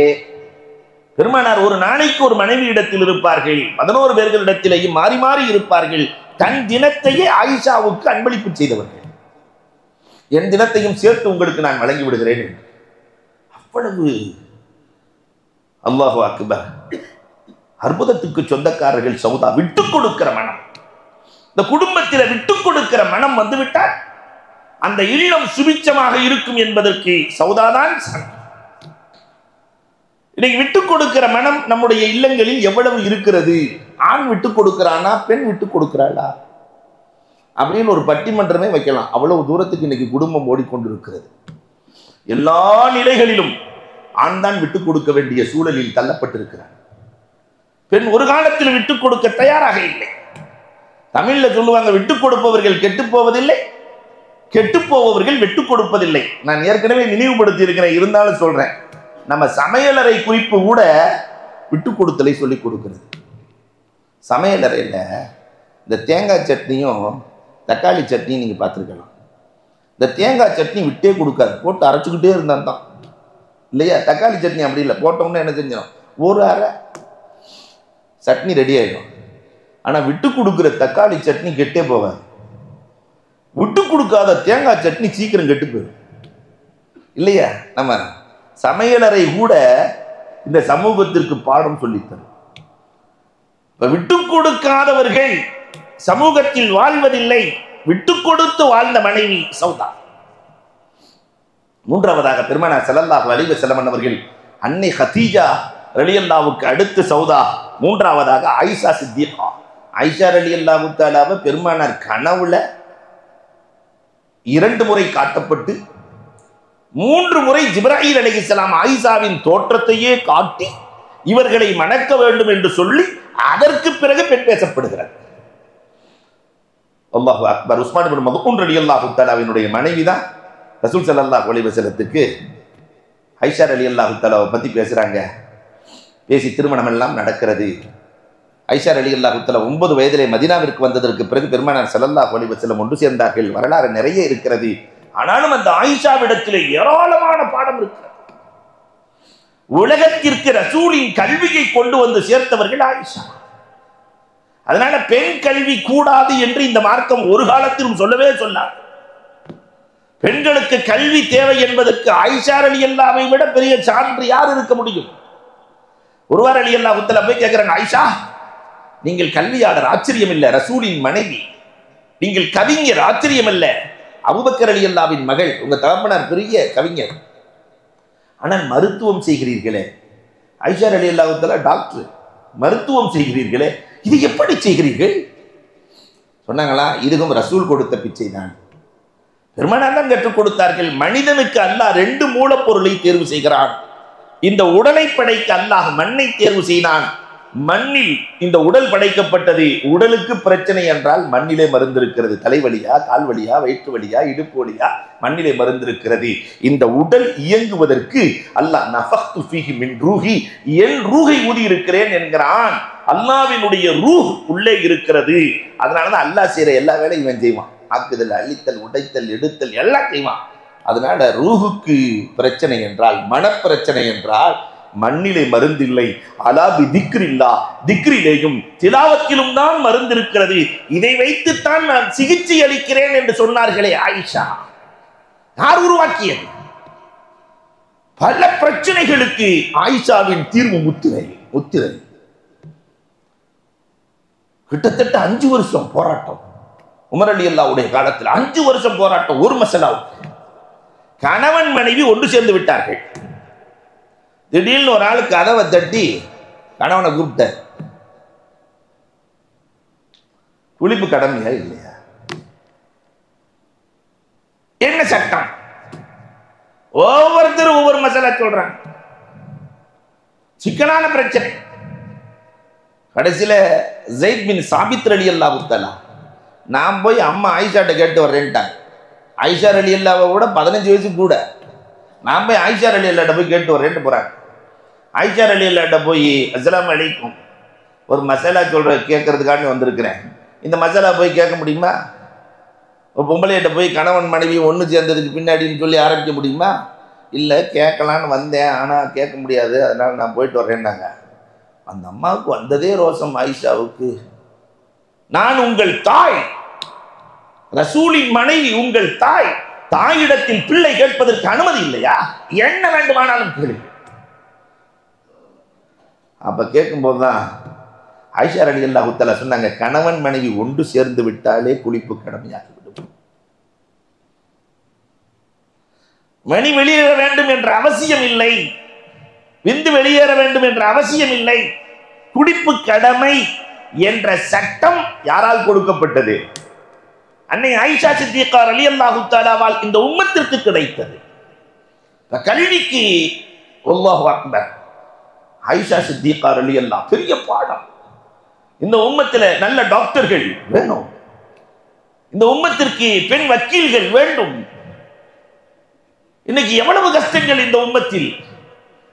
Speaker 1: பெருமானார் ஒரு நாளைக்கு ஒரு மனைவி இடத்தில் இருப்பார்கள், 11 பேர்களிடத்திலேயும் மாறி மாறி இருப்பார்கள். தன் தினத்தையே ஆயிஷாவுக்கு அன்பளிப்பு செய்தவர்கள். என் தினத்தையும் சேர்த்து உங்களுக்கு நான் வழங்கி விடுகிறேன். அவ்வளவு அல்லாஹு அக்பர். அற்புதத்துக்கு சொந்தக்காரர்கள் சௌதா. விட்டுக் கொடுக்கிற மனம், இந்த குடும்பத்தில் விட்டுக் கொடுக்கிற மனம் வந்துவிட்டால் அந்த இல்லம் சுபிச்சமாக இருக்கும் என்பதற்கு சௌதாதான் சான்று. இன்னைக்கு விட்டுக் கொடுக்கிற மனம் நம்முடைய இல்லங்களில் எவ்வளவு இருக்கிறது? ஆண் விட்டுக் கொடுக்கிறானா, பெண் விட்டுக் கொடுக்கிறாளா அப்படின்னு ஒரு பட்டிமன்றமே வைக்கலாம். அவ்வளவு தூரத்துக்கு இன்னைக்கு குடும்பம் ஓடிக்கொண்டிருக்கிறது. எல்லா நிலைகளிலும் ஆண் தான் விட்டுக் கொடுக்க வேண்டிய சூழலில் தள்ளப்பட்டிருக்கிறார். பெண் ஒரு காலத்தில் விட்டுக் கொடுக்க தயாராக இல்லை. தமிழ்ல சொல்லுவாங்க, விட்டுக் கொடுப்பவர்கள் கெட்டு போவதில்லை, கெட்டு போவர்கள் விட்டுக் கொடுப்பதில்லை. நான் ஏற்கனவே நினைவுபடுத்தி இருக்கிறேன், இருந்தாலும் சொல்றேன். நம்ம சமையலறை குறிப்பு கூட விட்டுக் கொடுத்தலை சொல்லிக் கொடுக்கிறது. சமையலறையில் இந்த தேங்காய் சட்னியும் தக்காளி சட்னியும் நீங்க பார்த்துருக்கலாம். இந்த தேங்காய் சட்னி விட்டே கொடுக்காது, போட்டு அரைச்சுக்கிட்டே இருந்தான் தான் இல்லையா? தக்காளி சட்னி அப்படி இல்லை, போட்டோம்னா என்ன செஞ்சிடும், ஒரு அரை சட்னி ரெடி ஆகிடும். ஆனால் விட்டு கொடுக்குற தக்காளி சட்னி கெட்டே போகாது. விட்டு கொடுக்காத தேங்காய் சட்னி சீக்கிரம் கெட்டு போயிடும் இல்லையா? நம்ம சமையலறை கூட இந்த சமூகத்திற்கு பாடம் சொல்லித்தரும். இப்ப விட்டு கொடுக்காதவர்கள் சமூகத்தில் வாழ்வதில்லை. விட்டு கொடுத்து வாழ்ந்த மனைவி சௌதா. மூன்றாவதாக பெருமானார் ஸல்லல்லாஹு அலைஹி வஸல்லம் அவர்கள் அன்னை கதீஜா ரலியல்லாஹுவுக்கு அடுத்து சௌதா. மூன்றாவதாக ஆயிஷா சித்திகா. ஆயிஷா ரலியல்லாஹு தஆலாவை பெருமானார் கனவுல 2 முறை காட்டப்பட்டு 3 முறை ஜிப்ராயில் அலைஹிஸ்ஸலாம் ஆயிஷாவின் தோற்றத்தையே காட்டி இவர்களை மணக்க வேண்டும் என்று சொல்லி அதற்கு பிறகு பெண் பேசப்படுகிறார். அல்லாஹு அக்பர். உஸ்மான் இப்னு மத்ஊன் ரலியல்லாஹு தஆலாவினுடைய மனைவி தான் ரசூல் ஸல்லல்லாஹு அலைஹி வஸல்லத்துக்கு ஆயிஷா ரலியல்லாஹு தஆலாவை பத்தி பேசுறாங்க. பேசி திருமணம் எல்லாம் நடக்கிறது. ஐஷா ரலியல்லாஹு தஆலா 9 வயதிலே மதீனாவிற்கு வந்ததற்கு பிறகு பெருமானார் ஸல்லல்லாஹு அலைஹி வஸல்லம் ஒன்று சேர்ந்தார்கள். வரலாறு நிறைய இருக்கிறது. ஆனாலும் அந்த ஆயிஷாவிடத்திலே ஏராளமான பாடம் இருக்கிறது. உலகத்திற்கு ரசூலின் கல்வியை கொண்டு வந்து சேர்த்தவர்கள் ஆயிஷா. அதனால பெண் கல்வி கூடாது என்று இந்த மார்க்கம் ஒரு காலத்திலும் சொல்லவே சொன்னார். பெண்களுக்கு கல்வி தேவை என்பதற்கு ஆயிஷா ரலியல்லாஹை விட பெரிய சான்று யார் இருக்க முடியும்? ஒருவர் ரலியல்லாஹு தஆலா போய் கேட்கிறாங்க, ஆயிஷா நீங்கள் கல்வியாளர் ஆச்சரியம் இல்ல, ரசூலின் மனைவி, நீங்கள் கவிஞர் ஆச்சரியம் இல்ல, அபூபக்கர் ரலியல்லாஹுவின் மகள், உங்க தகப்பனார் பெரிய கவிஞர், ஆனால் மருத்துவம் செய்கிறீர்களே. ஆயிஷா ரலியல்லாஹு தஆலா டாக்டர், மருத்துவம் செய்கிறீர்களே, இது எப்படி செய்கிறீர்கள்? சொன்னாங்களா, இதுவும் ரசூல் கொடுத்த பிச்சை தான். பெருமானார் தான் கற்றுக் கொடுத்தார்கள். மனிதனுக்கு அல்லாஹ் 2 மூலப்பொருளை தேர்வு செய்கிறான். இந்த உடலை படைக்க அல்லாஹ் மண்ணை தேர்வு செய்தான். மண்ணில் இந்த உடல் படைக்கப்பட்டது. உடலுக்கு பிரச்சனை என்றால் மண்ணிலே மருந்து இருக்கிறது. தலைவலியா, கால்வலியா, வயிற்று வலியா, இடுப்பு வலியா, மண்ணிலே மருந்து இருக்கிறது. இந்த உடல் இயங்குவதற்கு அல்லாஹ் நஃபக்து ஃபீஹி மின் ரூஹி, என் ரூஹை ஊதி இருக்கிறேன் என்கிறான். அல்லாஹ்வினுடைய ரூஹ் உள்ளே இருக்கிறது. அதனாலதான் அல்லாஹ் செய்யற எல்லா வேலையும் இவன் செய்வான். ஆக்குதல், அழித்தல், உடைத்தல், எடுத்தல் எல்லாம் செய்வான். அதனால ரூஹுக்கு பிரச்சனை என்றால், மனப்பிரச்சனை என்றால் மண்ணிலே மருந்து இல்லை. அலாபி திக்ரில்லா, திக்ரிலேயும் திலாவத்திலும் தான் மருந்து இருக்கிறது. இதை வைத்துத்தான் நான் சிகிச்சை அளிக்கிறேன் என்று சொன்னார்களே ஆயிஷா. யார் உருவாக்கியது? பல பிரச்சனைகளுக்கு ஆயிஷாவின் தீர்வு முத்திரை. கிட்டத்தட்ட 5 வருஷம் போராட்டம். உமர் ரலியல்லாஹுடைய காலத்தில் 5 வருஷம் போராட்டம். ஒரு மசலாவுக்கு கணவன் மனைவி ஒன்று சேர்ந்து விட்டார்கள். திடீர்னு ஒரு ஆளு கதவை தட்டி கணவனை கூப்பிட்ட, குளிப்பு கடமையா இல்லையா? என்ன சட்டம்? ஒவ்வொருத்தரும் ஒவ்வொரு மசாலா சொல்றாங்க. சிக்கலான பிரச்சனை. கடைசியில ஸைத் பின் சாபித் ரலியல்லாஹு தஆலா, நான் போய் அம்மா ஆயிஷாட்ட கேட்டு வர்றேன்ட்டாங்க. ஆயிஷா ரலியல்லாஹு விட 15 வயசு கூட. நான் போய் ஆயிஷா ரலியல்லாஹு போய் கேட்டு வர்றேன்ட்டு போறாங்க. ஆயிஷா ரலியல்லாஹு போய் அஸ்ஸலாமு அலைக்கும், ஒரு மசாலா கேட்கறதுக்காண்டி வந்திருக்கிறேன், இந்த மசாலா போய் கேட்க முடியுமா? ஒரு பொம்பளையிட்ட போய் கணவன் மனைவி ஒன்று சேர்ந்ததுக்கு பின்னாடின்னு சொல்லி ஆரம்பிக்க முடியுமா? இல்லை, கேட்கலான்னு வந்தேன், ஆனால் கேட்க முடியாது, அதனால நான் போயிட்டு வர்றேன்னாங்க. அந்த அம்மாவுக்கு வந்ததே ரோசம். ஆயிஷாவுக்கு, நான் உங்கள் தாய், ரசூலின் மனைவி, உங்கள் தாய், தாயிடத்தில் பிள்ளை கேட்பதற்கு அனுமதி இல்லையா? என்ன வேண்டுமானாலும் கேளுங்க. அப்ப கேட்கும் போதுதான் ஆயிஷா ரலியல்லாஹு தஆலா சொன்னாங்க, கணவன் மனைவி ஒன்று சேர்ந்து விட்டாலே குளிப்பு கடமையாகிவிடும். மணி வெளியேற வேண்டும் என்ற அவசியம் இல்லை, விந்து வெளியேற வேண்டும் என்ற அவசியம் இல்லை. குடிப்பு கடமை என்ற சட்டம் யாரால் கொடுக்கப்பட்டது? அன்னை ஆயிஷா சித்திகா ரலியல்லாஹு தஆலாவால் இந்த உம்மத்திற்கு கிடைத்தது. கல்விக்கு அல்லாஹு அக்பர். ஆயிஷா சித்திகா ரலியல்லாஹு பெரிய பாடம். இந்த உம்மத்தில் நல்ல டாக்டர்கள் வேணும், இந்த உம்மத்திற்கு பெண் வக்கீல்கள் வேண்டும். இன்னைக்கு எவ்வளவு கஷ்டங்கள் இந்த உம்மத்தில்.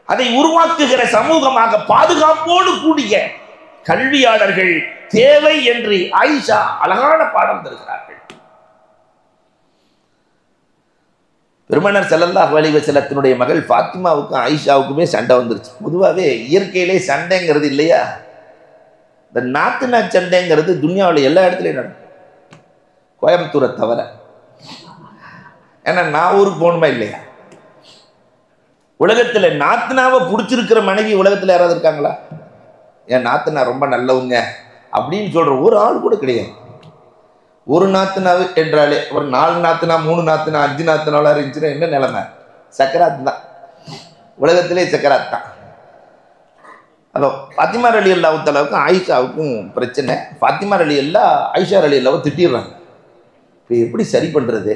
Speaker 1: அதை உருவாக்குகிற சமூகமாக பாதுகாப்போடு கூடிய கல்வியாளர்கள் தேவை என்று ஆயிஷா அழகான பாடம் தருகிறார்கள். பெருமானார் ஸல்லல்லாஹு அலைஹி வஸல்லத்தினுடைய மகள் ஃபாத்திமாவுக்கும் ஆயிஷாவுக்குமே சண்டை வந்துருச்சு. பொதுவாகவே இயற்கையிலே சண்டைங்கிறது இல்லையா, இந்த நாத்துனா சண்டைங்கிறது துன்யாவில் எல்லா இடத்துலையும் நடக்கும், கோயம்புத்தூரை தவிர. ஏன்னா நான் ஊருக்கு போகணுமா இல்லையா? உலகத்தில் நாத்துனாவை பிடிச்சிருக்கிற மனைவி உலகத்தில் யாராவது இருக்காங்களா? என் நாத்துனா ரொம்ப நல்லவங்க அப்படின்னு சொல்ற ஒரு ஆள் கூட கிடையாது. ஒரு நாத்துனாவு என்றாலே ஒரு 4 நாத்துனா, 3 நாத்துனா, 5 நாத்துனாலாம் இருந்துச்சுன்னா என்ன நிலைமை? சக்கராத் தான், உலகத்திலே சக்கராத் தான். அதோ ஃபாத்திமா ரலியல்லாஹு தஆலாவுக்கும் ஆயிஷாவுக்கும் பிரச்சனை. ஃபாத்திமா ரலியல்லாஹு ஆயிஷா ரலியல்லாஹு திட்டிடுறாங்க. இப்போ எப்படி சரி பண்ணுறது?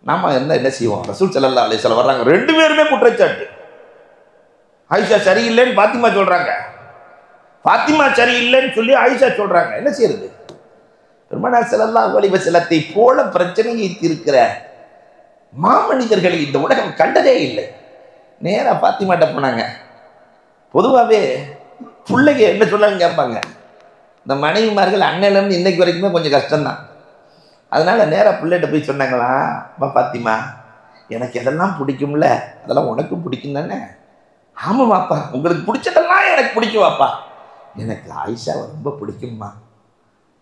Speaker 1: நாம என்ன செய்வோம்? ரசூல் ஸல்லல்லாஹு அலைஹி வஸல்லம் வர்றாங்க, 2 பேருமே குற்றச்சாட்டு. ஆயிஷா சரியில்லைன்னு ஃபாத்திமா சொல்றாங்க, ஃபாத்திமா சரியில்லைன்னு சொல்லி ஆயிஷா சொல்றாங்க. என்ன செய்யறது? பெருமானார் ஸல்லல்லாஹு அலைஹி வஸல்லத்தை போல பிரச்சனையை தீர்க்கிற மாமனிதர்களை இந்த உலகம் கண்டதே இல்லை. நேரா ஃபாத்திமாட்ட போனாங்க. பொதுவாகவே பிள்ளைங்க என்ன சொன்னாங்க கேட்பாங்க, இந்த மனைவிமார்கள் அன்னையிலேருந்து இன்னைக்கு வரைக்குமே கொஞ்சம் கஷ்டம்தான். அதனால நேராக பிள்ளைகிட்ட போய் சொன்னாங்களா, அம்மா பாத்திமா எனக்கு எதெல்லாம் பிடிக்கும்ல அதெல்லாம் உனக்கும் பிடிக்கும் தானே? ஆமாம் வாப்பா, உங்களுக்கு பிடிச்சதெல்லாம் எனக்கு பிடிக்கும் வாப்பா. எனக்கு ஆயிஷாவை ரொம்ப பிடிக்கும்மா,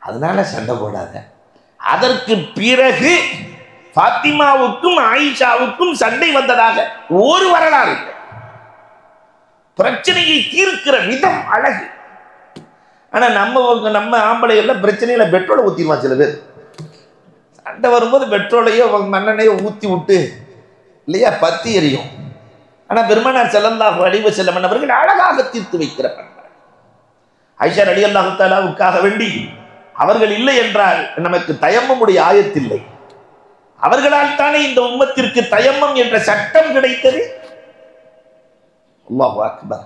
Speaker 1: அதனால சண்டை போடாத. அதற்கு பிறகு ஃபாத்திமாவுக்கும் ஆயிஷாவுக்கும் சண்டை வந்ததாக ஒரு வரலாறு இல்லை. பிரச்சனையை தீர்க்கிற விதம் அழகு. ஆனா நம்ம ஆம்பளை எல்லாம் பிரச்சனையில பெட்ரோலை ஊத்திடுவான். சில பேர் சண்டை வரும்போது பெட்ரோலையோ மண்ணெண்ணையோ ஊத்தி விட்டு இல்லையா பத்தி எரியும். ஆனா பெருமானார் ஸல்லல்லாஹு அலைஹி வஸல்லம் அவர்கள் அழகாக தீர்த்து வைக்கிற பண்பாடு. ஆயிஷா ரலியல்லாஹு தஆலாவுக்காக வேண்டி அவர்கள் இல்லை என்றால் நமக்கு தயம்மமுடைய ஆயத்தில்லை. அவர்களால் தானே இந்த உம்மத்திற்கு தயம்மம் என்ற சட்டம் கிடைத்தது. அல்லாஹு அக்பர்.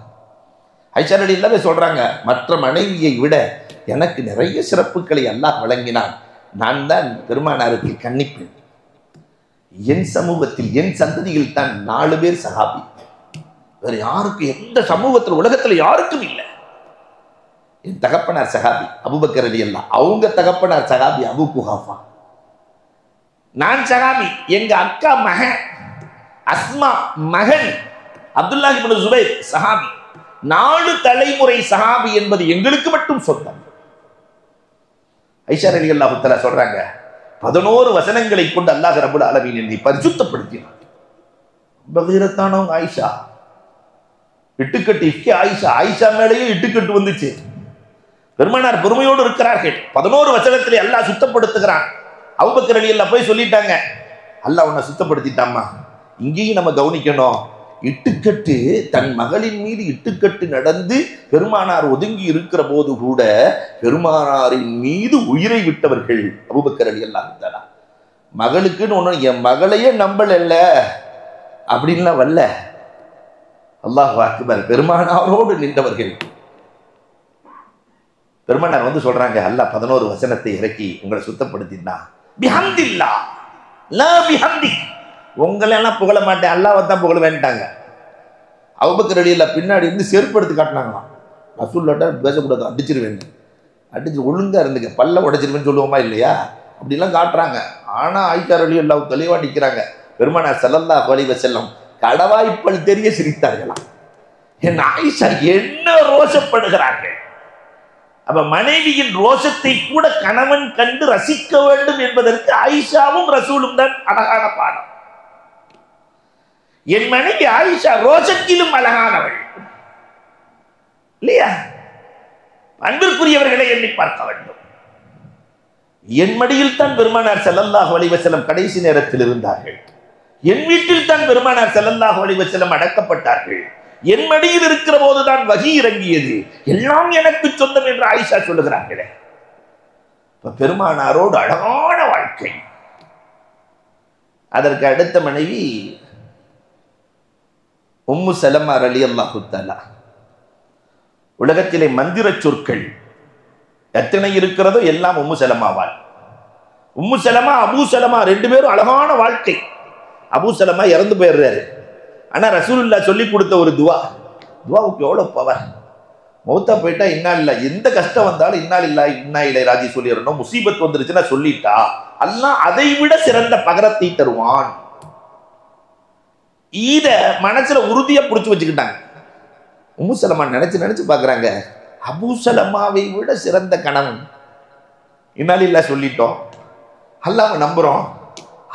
Speaker 1: ஆயிஷா ரலியல்லாஹு சொல்றாங்க, மற்ற மனைவியை விட எனக்கு நிறைய சிறப்புகளை அல்லாஹ் வழங்கினான். நான் தான் பெருமானாருக்கு கன்னிப்பெண். என் சமூகத்தில் என் சந்ததியில் தான் 4 பேர் சஹாபி. வேற யாருக்கும் எந்த சமூகத்தில் உலகத்தில் யாருக்கும் இல்லை. என் தகப்பனார் சஹாபி அபூபக்கர் ரலியல்லாஹு, அவங்க தகப்பனார் சஹாபி அபூ குஹாஃபா. நான் சஹாபி, எங்க அக்கா மகன் அஸ்மா மகன் அப்துல்லாஹ் இப்னு ஜுபைர் சஹாபி. 4 தலைமுறை சஹாபி என்பது எங்களுக்கு மட்டும் சொந்தம். ஆயிஷா ரலியல்லாஹு தஆலா சொல்றாங்க, 11 வசனங்களை கொண்டு அல்லாஹ் ரப்பல் ஆலமீன் என்னை பரிசுத்தப்படுத்தினார். பகீரத்தானவங்க ஆயிஷா, இட்டுக்கட்டு இஃப்கி ஆயிஷா, ஆயிஷா மேலேயே இட்டுக்கட்டு வந்துச்சு. பெருமானார் பெருமையோடு இருக்கிறார்கள். 11 வசனத்திலே அல்லாஹ் சுத்தப்படுத்துகிறான். அபூபக்கர் ரலியல்லாஹு போய் சொல்லிட்டாங்க, அல்லாஹ் உன்னை சுத்தப்படுத்திட்டாமா. இங்கேயும் நம்ம கவனிக்கணும், இட்டுக்கட்டு தன் மகளின் மீது இட்டுக்கட்டு நடந்து பெருமானார் ஒதுங்கி இருக்கிற போது கூட பெருமானாரின் மீது உயிரை விட்டவர்கள் அபூபக்கர் ரலியல்லாஹு தஆலா. மகளுக்குன்னு ஒண்ணு, என் மகளையே நம்பல அப்படின்லாம் வரல. அல்லாஹ் அக்பர். பெருமானாரோடு நின்றவர்கள். பெருமானார் வந்து சொல்றாங்க, அல்லாஹ் 11 வசனத்தை இறக்கி உங்களை சுத்தப்படுத்தினா பிஹம்தில்லாஹ் லா பிஹம்தி, உங்களை எல்லாம் புகழ மாட்டேன், அல்லாஹ்வை தான் புகழ வேண்டாங்க. அபூபக்கர் ரலியல்லாஹு பின்னாடி இருந்து செருப்பு எடுத்து காட்டினாங்களாம். ரசூலுல்லாஹ் பேசக்கூடாது, அடிச்சிருவேன், அடிச்சு ஒழுங்கா இருந்துங்க, பல்ல உடைச்சிருவேன்னு சொல்லுவோமா இல்லையா, அப்படிலாம் காட்டுறாங்க. ஆனா ஆயிஷா ரலியல்லாஹு தெளிவா நிற்கிறாங்க. பெருமானார் ஸல்லல்லாஹு அலைஹி வஸல்லம் கடவாய்ப்பல் தெரிய சிரித்தார்களாம். என் ஆயிஷா என்ன ரோஷப்படுகிறார்கள். அப்ப மனைவியின் ரோஷத்தை கூட கணவன் கண்டு ரசிக்க வேண்டும் என்பதற்கு ஆயிஷாவும் ரசூலும் தான் அழகான பாடம். என் மனைவி ஆயிஷா ரோஷத்திலும் அழகானவள் இல்லையா? அன்பிற்குரியவர்களை எண்ணி பார்க்க வேண்டும். என் மடியில் தான் பெருமானார் ஸல்லல்லாஹு அலைஹி வஸல்லம் கடைசி நேரத்தில் இருந்தார்கள். என் வீட்டில் தான் பெருமானார் ஸல்லல்லாஹு அலைஹி வஸல்லம் அடக்கப்பட்டார்கள். என் மடியில் இருக்கிற போதுதான் வஹி இறங்கியது. எல்லாம் எனக்கு சொந்தம் என்று ஆயிஷா சொல்லுகிறார்களே. பெருமானாரோடு அழகான வாழ்க்கை. அதற்கு அடுத்த மனைவி உம்மு சலமா ரலியல்லாஹு தஆலா. உலகத்திலே மந்திர சொற்கள் எத்தனை இருக்கிறதோ எல்லாம் உம்மு சலமாவால். உம்மு சலமா அபூ சலமா 2 பேரும் அழகான வாழ்க்கை. அபூ சலமா இறந்து போயிடுறாரு. ஆனா ரசூலுல்லாஹ் சொல்லி கொடுத்த ஒரு துவாவுக்கு எவ்வளவு பவர். மௌத்தா போயிட்டா இன்னா இல்ல, எந்த கஷ்டம் வந்தாலும் இன்னா இலைஹி ராஜி சொல்லிடணும். முசீபத் வந்துருச்சுன்னா சொல்லிட்டா அல்லாஹ் அதை விட சிறந்த பகரத்தை தருவான். இத மனசுல உறுதியா புடிச்சு வச்சுக்கிட்டாங்க. உம்மு சலமா நினைச்சு பாக்குறாங்க, அபூ சலமாவை விட சிறந்த கணவன் இன்னா இல்லாஹ் சொல்லிட்டோம், அல்லாஹ்வை நம்புறோம்,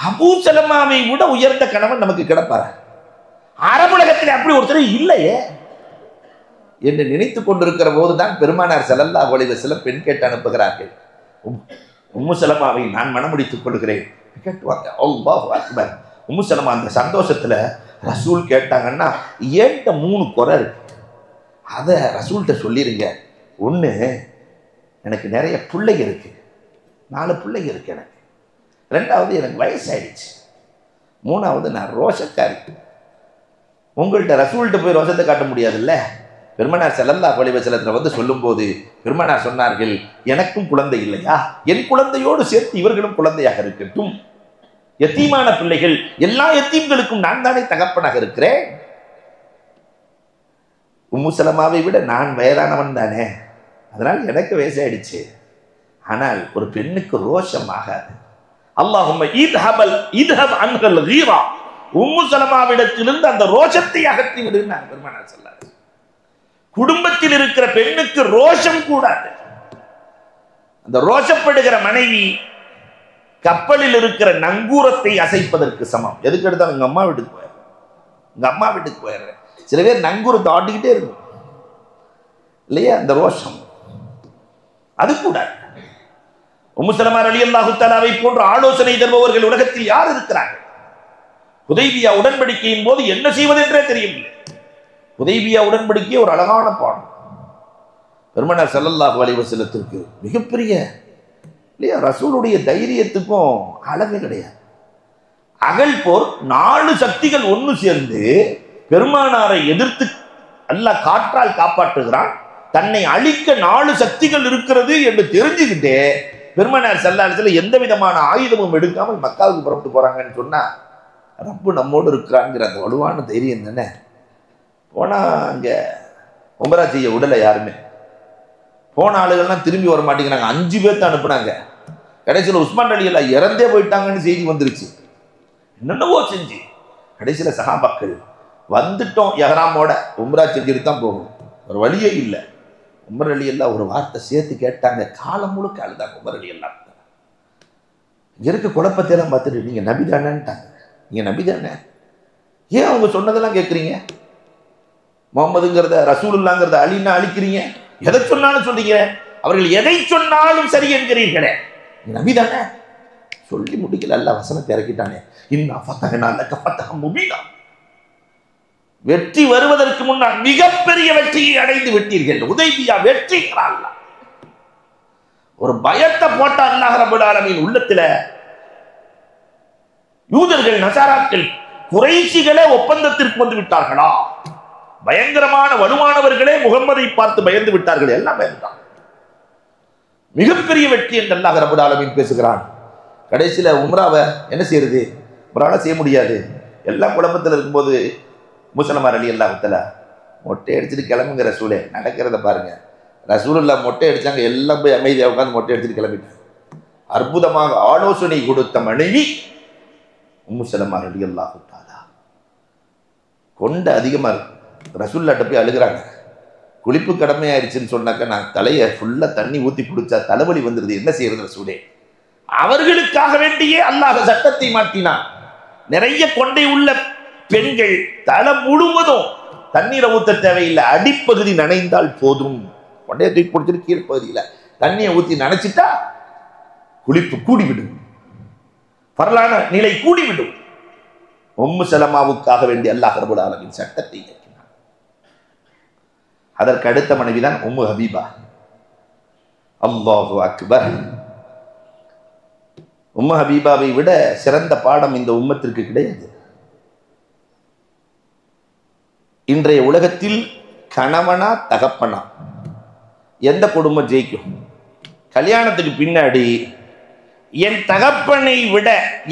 Speaker 1: அபூ சலமாவை விட உயர்ந்த கணவன் நமக்கு கிடைப்பாரு. அரபுலகத்தில் அப்படி ஒருத்தர் இல்லையே என்று நினைத்துக் கொண்டிருக்கிற போதுதான் பெருமானார் ஸல்லல்லாஹு அலைஹி வஸல்லம் பெண் கேட்டு அனுப்புகிறார்கள். உம்மு சலமாவை நான் மணமுடித்துக் கொள்கிறேன் கேட்டுவாங்க. அல்லாஹு அக்பர். உம்மு சலமா அந்த சந்தோஷத்துல ரசூல் கேட்டாங்கன்னா, ஏன்ட்ட 3 குறை இருக்கு, அதை ரசூல்கிட்ட சொல்லிருங்க. ஒண்ணு, எனக்கு நிறைய பிள்ளைங்க இருக்கு, 4 பிள்ளைங்க இருக்கு எனக்கு. 2வது, எனக்கு வயசாயிடுச்சு. 3வது, நான் ரோஷக்காரி. உங்கள்கிட்ட ரசூல்கிட்ட போய் ரோஷத்தை காட்ட முடியாதுல்ல. பெருமானார் ஸல்லல்லாஹு அலைஹி வஸல்லம் வந்து சொல்லும் போது பெருமானார் சொன்னார்கள், எனக்கும் குழந்தை இல்லையா, என் குழந்தையோடு சேர்த்து இவர்களும் குழந்தையாக இருக்கட்டும். யத்தீமான பிள்ளைகள், எல்லா யத்தீம்களுக்கும் நான் தானே தகப்பனாக இருக்கிறேன். உம்மு சலமாவை விட நான் வயதானவன் தானே, அதனால் எனக்கு வயசாயிடுச்சு. ஆனால் ஒரு பெண்ணுக்கு ரோஷம் ஆகாது. அல்லாஹும்ம இத்ஹப் அன்ஹல் கீரா, உம்மு சலமாவிடத்திலிருந்து அந்த ரோஷத்தை அகற்றி விடுனாங்க பெருமானார் ஸல்லல்லாஹு அலைஹி வஸல்லம். குடும்பத்தில் இருக்கிற பெண்ணுக்கு ரோஷம் கூடாது. அந்த ரோஷப்படுகிற மனைவி கப்பலில் இருக்கிற நங்கூரத்தை அசைப்பதற்கு சமம். எதுக்கு எடுத்தாலும் எங்க அம்மா வீட்டுக்கு போயிடுறேன், எங்க அம்மா வீட்டுக்கு போயிடுறேன். சில பேர் நங்கூரத்தை ஆட்டிக்கிட்டே இருக்கும் இல்லையா, அந்த ரோஷம் அது கூடாது. உம்மு ஸலமா ரலியல்லாஹு தஆலாவை போன்ற ஆலோசனை தருபவர்கள் உலகத்தில் யார் இருக்கிறார்கள்? ஹுதைபியா உடன்படிக்கையின் போது என்ன செய்வதென்றே தெரியவில்லை. ஹுதைபியா உடன்படிக்கை ஒரு அழகான பாடம். பெருமானார் ஸல்லல்லாஹு அலைஹி வஸல்லத்திற்கு மிகப்பெரிய இல்லையா, ரசூலுடைய தைரியத்துக்கும் அளவே கிடையாது. அகல் போர் 4 சக்திகள் ஒன்று சேர்ந்து பெருமானாரை எதிர்த்து அல்லாஹ் காற்றால் காப்பாற்றுகிறான். தன்னை அழிக்க 4 சக்திகள் இருக்கிறது என்று தெரிஞ்சுக்கிட்டே பெருமானார் ஸல்லல்லாஹு அலைஹி வஸல்லம் எந்த விதமான ஆயுதமும் எடுக்காமல் மக்காவுக்கு புறப்பட்டு போறாங்கன்னு சொன்னா, ரப்பு நம்மோடு இருக்கிறாங்கிற அந்த வலுவான தைரியம் தானே. போனா அங்க உம்ரா செய்ய விடலை யாருமே. போன ஆளுகள்லாம் திரும்பி வர மாட்டேங்கிறாங்க. 5 பேர்த்த அனுப்புனாங்க. கடைசியில் உஸ்மான் ரலியல்லாஹு இறந்தே போயிட்டாங்கன்னு செய்தி வந்துருச்சு. என்னென்னவோ செஞ்சு கடைசியில் சஹாபாக்கள் வந்துட்டோம், எஹ்ராமோட உம்ரா செஞ்சுட்டு தான் போகணும், ஒரு வழியே இல்லை. உமர் ரலியல்லாஹு ஒரு வார்த்தை சேர்த்து கேட்டாங்க. காலம் முழுக்க அழுதாங்க உமர் ரலியல்லாஹு. இருக்க குழப்பத்தையெல்லாம் பார்த்துட்டு நீங்க நபி தானேன்ட்டாங்க. நீங்க நபி தானே, ஏன் அவங்க சொன்னதெல்லாம் கேட்குறீங்க? முகமதுங்கிறத ரசூலுல்லாங்கிறத அலின்னா அழிக்கிறீங்க, எதை சொன்னாலும் சொல்றீங்க, அவர்கள் எதை சொன்னாலும் சரி என்கிறீர்களே, நபி தானே. சொல்லி முடிக்கல, அல்லாஹ் வசனத்தை இறக்கிட்டானே, இன்னா ஃபதஹ்னா லக ஃபதஹம் முபீனா. வெற்றி வருவதற்கு முன்னால் மிகப்பெரிய வெற்றியை அடைந்து விட்டீர்கள். ஹுதைபியா வெற்றிங்கிறான். ஒரு பயத்தை போட்ட அல்லாஹ் ரப்பல் ஆலமீன் உள்ளத்துல. யூதர்கள் நசாராக்கள் குறைஷிகளே ஒப்பந்தத்திற்கு வந்து விட்டார்களா? பயங்கரமான வலுவானவர்களே முகம்மதை பார்த்து பயந்து விட்டார்கள். எல்லாம் பயந்துட்டாங்க. மிகப்பெரிய வெற்றி என்று அல்லாஹ் ரப்பல் ஆலமீன் பேசுகிறான். கடைசியில உம்ராவை என்ன செய்யறது? உம்ராவை செய்ய முடியாது. எல்லாம் குழப்பத்தில் இருக்கும்போது முஸ்லிமா ரலியல்லாஹு தஆலா மொட்டை அடிச்சுட்டு கிளம்புங்க ரசூலே, நடக்கிறத பாருங்க. ரசூலுல்லாஹ் மொட்டை அடிச்சாங்க, எல்லாம் போய் அமைதியாக உட்காந்து மொட்டை அடிச்சுட்டு கிளம்பிட்டாங்க. அற்புதமாக ஆலோசனை கொடுத்த மனைவி உம்மு ஸலமா ரலியல்லாஹு தஆலா. கொண்ட அதிகமாக இருக்கு. ரசூலுல்லாஹ்ட்ட போய் அழுகிறாங்க. குளிப்பு கடமையாயிருச்சுன்னு சொன்னாக்க நான் தலையை ஃபுல்லாக தண்ணி ஊற்றி குடிச்சா தலைவலி வந்துடுது, என்ன செய்யறது ரசூலே? அவர்களுக்காக வேண்டியே அல்லாஹ் சட்டத்தை மாற்றினான். நிறைய கொண்டை உள்ள பெண்கள் தலை முழுவதும் தண்ணீரை ஊற்ற தேவையில்லை, அடிப்பகுதி நனைந்தால் போதும். கொண்டையை தூக்கி பிடிச்சிட்டு கீழ்ப்பகுதியில் தண்ணியை ஊற்றி நனைச்சிட்டா குளிப்பு கூடிவிடும், பரலான நிலை கூடிவிடும். உம்மு ஸலமாவுக்காக வேண்டிய அல்லாஹ் ரப்பல் ஆலமீன் சட்டத்தை இயக்கினான். அதற்கு அடுத்த மனைவிதான் உம்மு ஹபீபா. அல்லாஹு அக்பர். உம்மு ஹபீபாவை விட சிறந்த பாடம் இந்த உம்மத்திற்கு கிடையாது. இன்றைய உலகத்தில் கணவனா தகப்பனா எந்த குடும்பம் ஜெயிக்கும்? கல்யாணத்துக்கு பின்னாடி என் தகப்பனை விட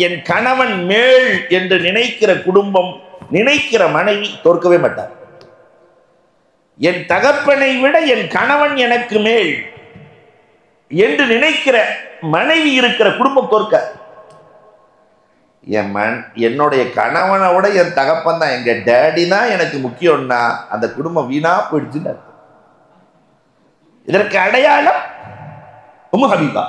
Speaker 1: என் கணவன் மேல் என்று நினைக்கிற குடும்பம், நினைக்கிற மனைவி தோற்கவே மாட்டார். என் தகப்பனை விட என் கணவன் எனக்கு மேல் என்று நினைக்கிற மனைவி இருக்கிற குடும்பம் தோற்க. என்னுடைய கணவனை விட என் தகப்பன் தான், எங்க டேடி தான் எனக்கு முக்கியம்னா அந்த குடும்பம் வீணா போயிடுச்சுன்னு. இதற்கு அடையாளம் உம்மு ஹபீபா.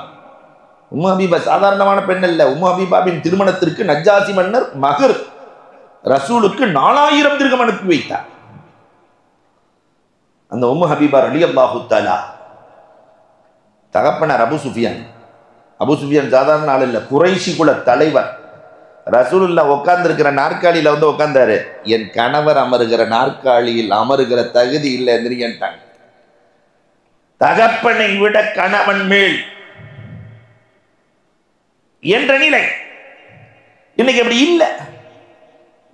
Speaker 1: உம்மு ஹபீபா சாதாரணமான பெண் அல்ல. உம்மு ஹபீபாவின் திருமணத்திற்கு நஜ்ஜாசி மன்னர் மகர் ரசூலுக்கு 4000 திர்ஹம் அனுப்பி வைத்தார். அந்த உம்மு ஹபீபா ரலியல்லாஹு தஆலா தகப்பனார் அபு சுஃபியான். அபு சுஃபியான் சாதாரண ஆள் இல்லை, குறைஷி குல தலைவர். ரசூலுல்லாஹ் உட்கார்ந்து இருக்கிற நாற்காலியில வந்து உட்கார்ந்தாரு. என் கணவர் அமருகிற நாற்காலியில் அமருகிற தகுதி இல்லை எந்திரிட்டாங்க. தகப்பனை விட கணவன் மேல் என்ற நிலை இன்னைக்கு அப்படி இல்லை.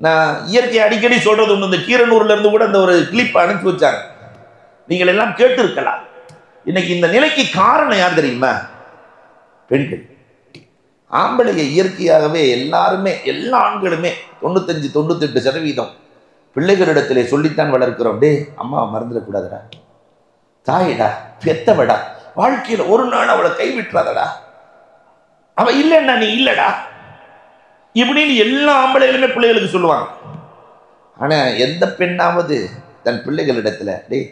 Speaker 1: நான் இயற்கை அடிக்கடி சொல்றது ஒன்று, இந்த கீரனூர்ல இருந்து கூட அந்த ஒரு கிளிப் அனுப்பி வச்சாங்க, நீங்கள் எல்லாம் கேட்டு இருக்கலாம். இன்னைக்கு இந்த நிலைக்கு காரணம் யார் தெரியுமா? பெண்கள். ஆம்பளைய இயற்கையாகவே எல்லாருமே, எல்லா ஆண்களுமே 95-98% பிள்ளைகளிடத்திலே சொல்லித்தான் வளர்க்கிறோம். டே அம்மா மறந்துடக்கூடாதுடா, தாயிடா, பெத்தவடா, வாழ்க்கையில ஒரு நாள் அவளை கைவிட்டுறாதடா, அவ இல்லைன்னா நீ இல்லடா இப்படின்னு எல்லா ஆம்பளைகளுமே பிள்ளைகளுக்கு சொல்லுவாங்க. ஆனா எந்த பெண்ணாவது தன் பிள்ளைகளிடத்துல, டேய்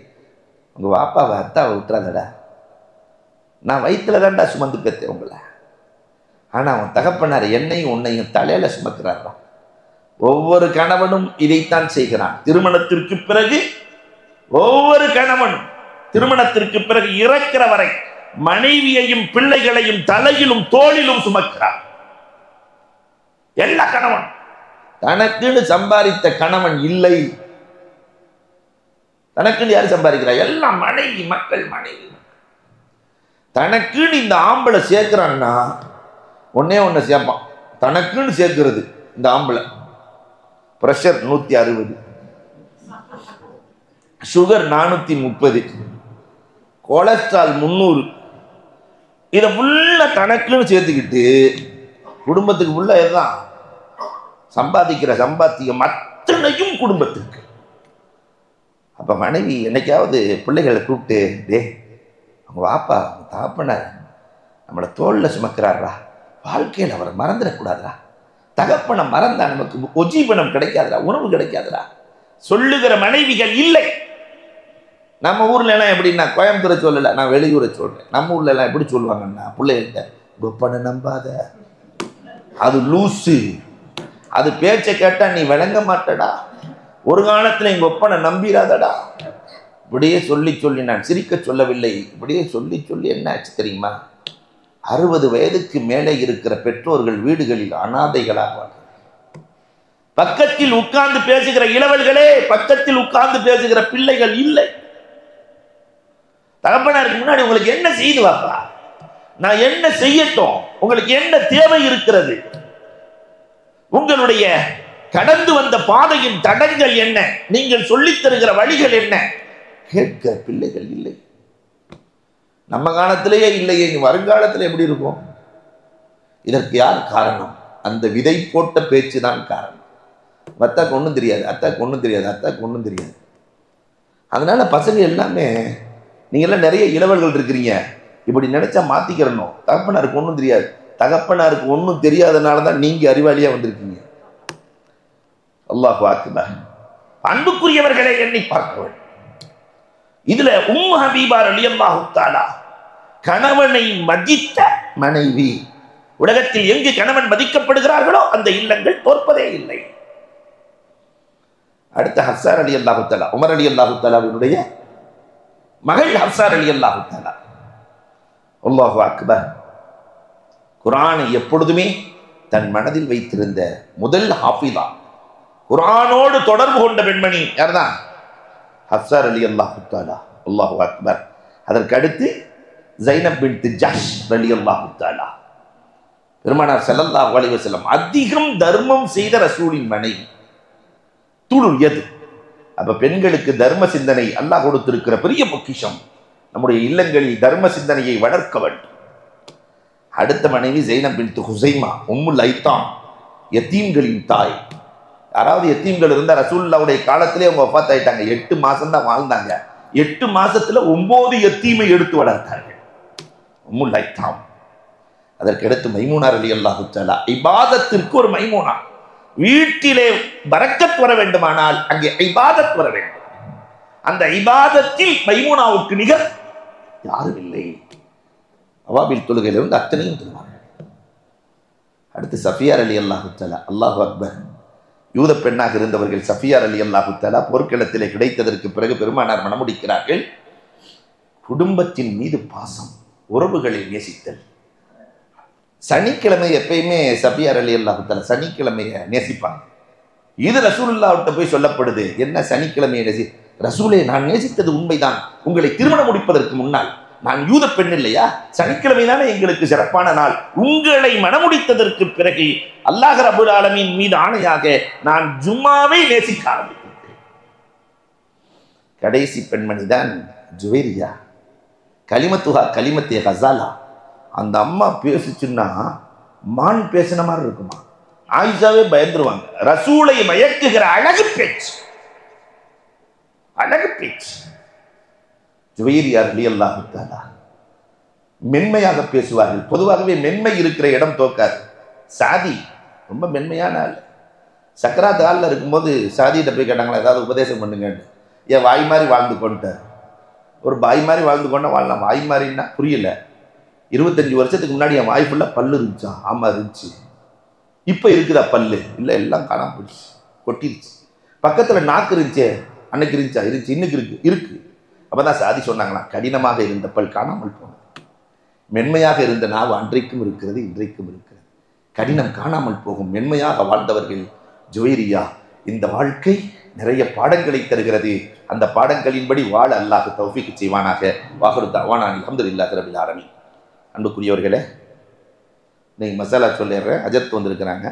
Speaker 1: உங்க வாப்பாவை அத்தாவை விட்டுறாதடா, நான் வயிற்றுல தான்டா சுமந்து பெற்றேன் உங்களை, ஆனா அவன் தகப்பனார் என்னையும் உன்னையும் தலையில சுமக்கிறாரா. ஒவ்வொரு கணவனும் இதைத்தான் செய்கிறான். திருமணத்திற்கு பிறகு ஒவ்வொரு கணவனும் திருமணத்திற்கு பிறகு இறக்கிற வரை மனைவியையும் பிள்ளைகளையும் தலையிலும் தோளிலும் சுமக்கிறார். எல்லா கணவன் தனக்குன்னு சம்பாதித்த கணவன் இல்லை. தனக்குன்னு யாரு சம்பாதிக்கிறா? எல்லாம் மனைவி மக்கள், மனைவி. தனக்குன்னு இந்த ஆம்பளை சேர்க்கிறான்னா ஒன்னே ஒன்னு சேர்ப்பான். தனக்குன்னு சேர்க்கிறது இந்த ஆம்பளை. பிரஷர் 160, சுகர் 430, கொலஸ்ட்ரால் 300, இதை ஃபுல்லா தனக்குன்னு சேர்த்துக்கிட்டு குடும்பத்துக்கு ஃபுல்லா இதுதான் சம்பாதிக்கிற சம்பாத்தியம் அத்தனையும் குடும்பத்துக்கு. அப்ப மனைவி என்னைக்காவது பிள்ளைகளை கூப்பிட்டு, டே அவங்க வாப்பா அவங்க தகப்பனார் நம்மளை தோல்ல சுமக்கிறாரா, வாழ்க்கையில் அவரை மறந்துடக்கூடாதுரா, தகப்பனை மறந்தா நமக்கு உஜீவனம் கிடைக்காதுரா, உணவு கிடைக்காதுரா சொல்லுகிற மனைவிகள் இல்லை. நம்ம ஊர்ல எல்லாம் எப்படின்னா, கோயம்புத்தூரை சொல்லல, நான் வெளியூரை சொல்றேன். நம்ம ஊர்ல எல்லாம் எப்படி சொல்லுவாங்கன்னா, பிள்ளைகிட்ட கொப்பனை நம்பாத, அது லூசு, அது பேச்சை கேட்டா நீ விளங்க மாட்டடா, ஒரு காலத்துல எங்க ஒப்பனை நம்பிராதடா, இப்படியே சொல்லி சொல்லி, நான் சிரிக்க சொல்லவில்லை, இப்படியே சொல்லி சொல்லி என்ன ஆச்சு தெரியுமா, 60 வயதுக்கு மேலே இருக்கிற பெற்றோர்கள் வீடுகளில் அனாதைகளாக, பக்கத்தில் உட்கார்ந்து பேசுகிற இளவல்களே, பக்கத்தில் உட்கார்ந்து பேசுகிற பிள்ளைகள் இல்லை. தகப்பனாருக்கு முன்னாடி உங்களுக்கு என்ன செய்து வாப்பா, நான் என்ன செய்யட்டும், உங்களுக்கு என்ன தேவை இருக்கிறது, உங்களுடைய கடந்து வந்த பாதையின் தடங்கள் என்ன, நீங்கள் சொல்லித் தருகிற வழிகள் என்ன, கேட்கிற பிள்ளைகள் இல்லை. நம்ம காலத்திலேயே இல்லையே, வருங்காலத்தில் எப்படி இருக்கும்? இதற்கு யார் காரணம்? அந்த விதை போட்ட பேச்சு தான் காரணம். அத்தாக்கு ஒன்றும் தெரியாது, அத்தாக்கு ஒன்றும் தெரியாது, அத்தாக்கு ஒன்றும் தெரியாது. அதனால பசங்க எல்லாமே, நீங்க எல்லாம் நிறைய இளவல்கள் இருக்கிறீங்க, இப்படி நினைச்சா மாத்திக்கிறணும். தகப்பனாருக்கு ஒன்றும் தெரியாது, தகப்பனாருக்கு ஒன்றும் தெரியாதனால தான் நீங்க அறிவாளியா வந்திருக்கீங்க. அல்லாஹு அக்பர். அன்புக்குரியவர்களை எண்ணி பார்க்க வேண்டும். இதுல உம்மு ஹபீபா ரலியல்லாஹு தஆலா கணவனை மதித்த மனைவி. உலகத்தில் எங்கு கணவன் மதிக்கப்படுகிறார்களோ அந்த இல்லங்கள் தோற்பதே இல்லை. அடுத்த ஹப்ஸா ரலியல்லாஹு தஆலா, உமர் ரலியல்லாஹு தஆலாவினுடைய மகள் ஹப்ஸா ரலியல்லாஹு தஆலா. அல்லாஹு அக்பர். குர்ஆனை எப்பொழுதுமே தன் மனதில் வைத்திருந்த முதல் ஹாஃபிதா, குர்ஆனோடு தொடர்பு கொண்ட பெண்மணி யார்தான்? ஹப்ஸா ரலியல்லாஹு தஆலா. அல்லாஹு அக்பர். அதற்கு அடுத்து ஸைனப் பின்த் ஜஹ்ஷ் ரலியல்லாஹு தஆலா. பெருமானார் ஸல்லல்லாஹு அலைஹி வஸல்லம் அதிகம் தர்மம் செய்த ரசூலின் மனைவி. துலுல் யத். அப்ப பெண்களுக்கு தர்ம சிந்தனை அல்லாஹ் கொடுத்திருக்கிற பெரிய பொக்கிஷம். நம்முடைய இல்லங்களில் தர்ம சிந்தனையை வளர்க்க வேண்டும். அடுத்த மனைவி ஸைனப் பின்த் ஹுஸைமா உம்முல் ஐத்தாம், யத்தீம்களின் தாய். யாராவது யத்தீம்கள் இருந்தா, ரசூலுல்லாஹ்வுடைய காலத்திலே அவங்க வஃபாத் ஆயிட்டாங்க, 8 மாசம் தான் வாழ்ந்தாங்க. 8 மாசத்துல 9 யத்தீமை எடுத்து வளர்த்தார்கள். உம்முல் ஐத்தாம். அதற்கு அடுத்து மைமூனா ரலியல்லாஹு தஆலா. இபாதத்திற்கு ஒரு மைமூனா. வீட்டிலே பரக்கத் வர வேண்டுமானால் அங்கே இபாதத் வர வேண்டும். அந்த இபாதத்தில் மைமூனாவுக்கு நிகர் யாரும் இல்லை. அவாபில் தொழுகையிலிருந்து அத்தனையும் தொழுவார்கள். அடுத்து சஃபியா ரலியல்லாஹு தஆலா. அல்லாஹு அக்பர். யூத பெண்ணாக இருந்தவர்கள் சஃபியா ரலியல்லாஹு தஆலா போர்க்களத்திலே கிடைத்ததற்கு பிறகு பெருமானார் மணமுடிக்கிறார்கள். குடும்பத்தின் மீது பாசம், உறவுகளை நேசித்தல். சனிக்கிழமை எப்பயுமே சஃபியா ரலியல்லாஹு தஆலா சனிக்கிழமையை நேசிப்பாங்க. இது ரசூலுல்லாஹ்விட்ட போய் சொல்லப்படுது. என்ன சனிக்கிழமையை நேசி? ரசூலே, நான் நேசித்தது உண்மைதான், உங்களை திருமணம் முடிப்பதற்கு முன்னால். நான் யூத பெண் இல்லையா? சனிக்கிழமை தானே எங்களுக்கு சிறப்பான நாள். உங்களை மணமுடித்ததற்கு பிறகு அல்லாஹ் ரப்பல் ஆலமீன் மீது ஆணையாக நான் ஜும்மாவை நேசிக்க ஆரம்பித்தேன். கடைசி பெண்மணி தான் ஜுவைரியா. கலிமத்துஹா கலிமத்தே கசாலா. அந்த அம்மா பேசிச்சுன்னா மான் பேசின மாதிரி இருக்குமா. ஆயிஷாவே பயந்துருவாங்க. ரசூலை மயக்குகிற அழகு பேச்சு, அழகு பேச்சு. ஜுவைரியா ரலியல்லாஹு தஆலா மென்மையாக பேசுவார்கள். பொதுவாகவே மென்மை இருக்கிற இடம் தோக்காது. சாதி ரொம்ப மென்மையான ஆள். சக்கராத் ஆளில் இருக்கும்போது சாதியிட்ட போய் கேட்டாங்களா, ஏதாவது உபதேசம் பண்ணுங்கன்னு. ஏன் வாய் மாதிரி வாழ்ந்து கொண்டார். ஒரு பாய் மாதிரி வாழ்ந்து கொண்டா வாழலாம். வாய் மாதிரின்னா புரியல. 25 வருஷத்துக்கு முன்னாடி என் வாய் ஃபுல்லாக பல்லு இருந்துச்சா? ஆமாம் இருந்துச்சு. இப்போ இருக்குதா பல்லு? இல்லை, எல்லாம் காணாம போயிடுச்சு, கொட்டிருச்சு. பக்கத்தில் நாக்கு இருந்துச்சே, அன்னைக்கு இருந்துச்சா? இருந்துச்சு. இன்னைக்கு இருக்கு. அப்போ தான் சாதி சொன்னாங்களாம், கடினமாக இருந்த பல் காணாமல் போனது, மென்மையாக இருந்த நாவு அன்றைக்கும் இருக்கிறது, இன்றைக்கும் இருக்கிறது. கடினம் காணாமல் போகும். மென்மையாக வாழ்ந்தவர்கள் ஜுவைரியா. இந்த வாழ்க்கை நிறைய பாடங்களை தருகிறது. அந்த பாடங்களின்படி வாழ அல்லாஹ் தௌஃபீக் செய்வானாக. வாஹிரு தஅவானா அல்ஹம்துலில்லாஹி ரப்பில் ஆலமீன். அன்புக்குரியவர்களே, நீங்கள் மசாலா சொல்லிடுறேன். அஜத் வந்திருக்கிறாங்க.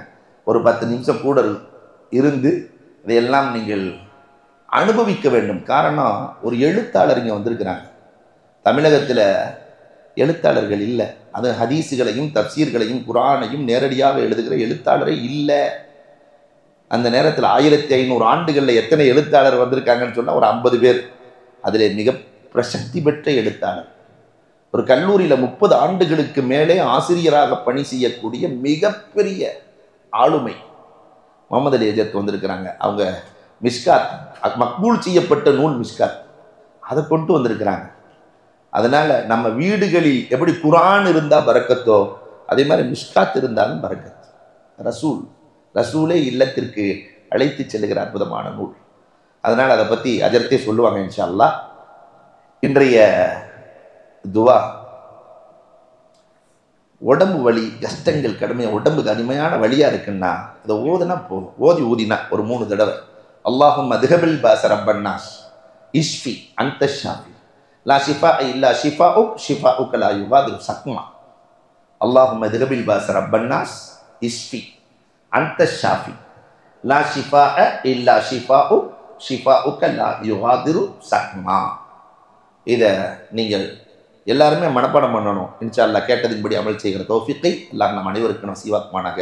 Speaker 1: ஒரு 10 நிமிஷம் கூட இருந்து இதையெல்லாம் நீங்கள் அனுபவிக்க வேண்டும். காரணம், ஒரு எழுத்தாளர் இங்கே வந்திருக்கிறாங்க. தமிழகத்தில் எழுத்தாளர்கள் இல்லை. அது ஹதீஸுகளையும் தப்சீர்களையும் குர்ஆனையும் நேரடியாக எழுதுகிற எழுத்தாளரே இல்லை. அந்த நேரத்தில் 1500 ஆண்டுகளில் எத்தனை எழுத்தாளர் வந்திருக்காங்கன்னு சொன்னால் ஒரு 50 பேர். அதில் மிக பிரசக்தி பெற்ற எழுத்தாளர். ஒரு கல்லூரியில் 30 ஆண்டுகளுக்கு மேலே ஆசிரியராக பணி செய்யக்கூடிய மிகப்பெரிய ஆளுமை முகமது அலி அஜத் வந்திருக்கிறாங்க. அவங்க மிஷ்காத், மக்பூல் செய்யப்பட்ட நூல் மிஷ்காத், அதை கொண்டு வந்திருக்கிறாங்க. அதனால் நம்ம வீடுகளில் எப்படி குர்ஆன் இருந்தால் பரக்கத்தோ, அதே மாதிரி மிஷ்காத் இருந்தாலும் பரக்கத். ரசூலே இல்லத்திற்கு அழைத்து செல்லுகிற அற்புதமான நூல். அதனால் அதை பற்றி அஜர்த்தே சொல்லுவாங்க இன்ஷா அல்லாஹ். இன்றைய துவா, உடம்பு வலி, கஷ்டங்கள், கடுமையாக உடம்புக்கு கடுமையான வலியாக இருக்குன்னா அதை ஓதுனா போதும். ஊதினா ஒரு 3 தடவை, அல்லாஹும்ம அதுஹபில் பாஸ ரப்பன்னாஸ் இஷ்ஃபி அன்த ஷாஃபி லா ஷிஃபா இல்லா ஷிஃபாஉக் ஷிஃபாஉக லா யுகாதிரு ஸக்மா. அல்லாஹும்ம அதுஹபில் பாஸ ரப்பன்னாஸ் இஷ்ஃபி அன்த ஷாஃபி லா ஷிஃபா இல்லா ஷிஃபாஉக் ஷிஃபாஉக லா யுகாதிரு ஸக்மா. இதை நீங்கள் எல்லாருமே மனப்பாடம் பண்ணணும். இன்ஷா அல்லாஹ் கேட்டதின்படி அமல் செய்கிற தௌஃபீக்கை அல்லாஹ் நம் அனைவருக்கும் நசீவாக்குவானாக.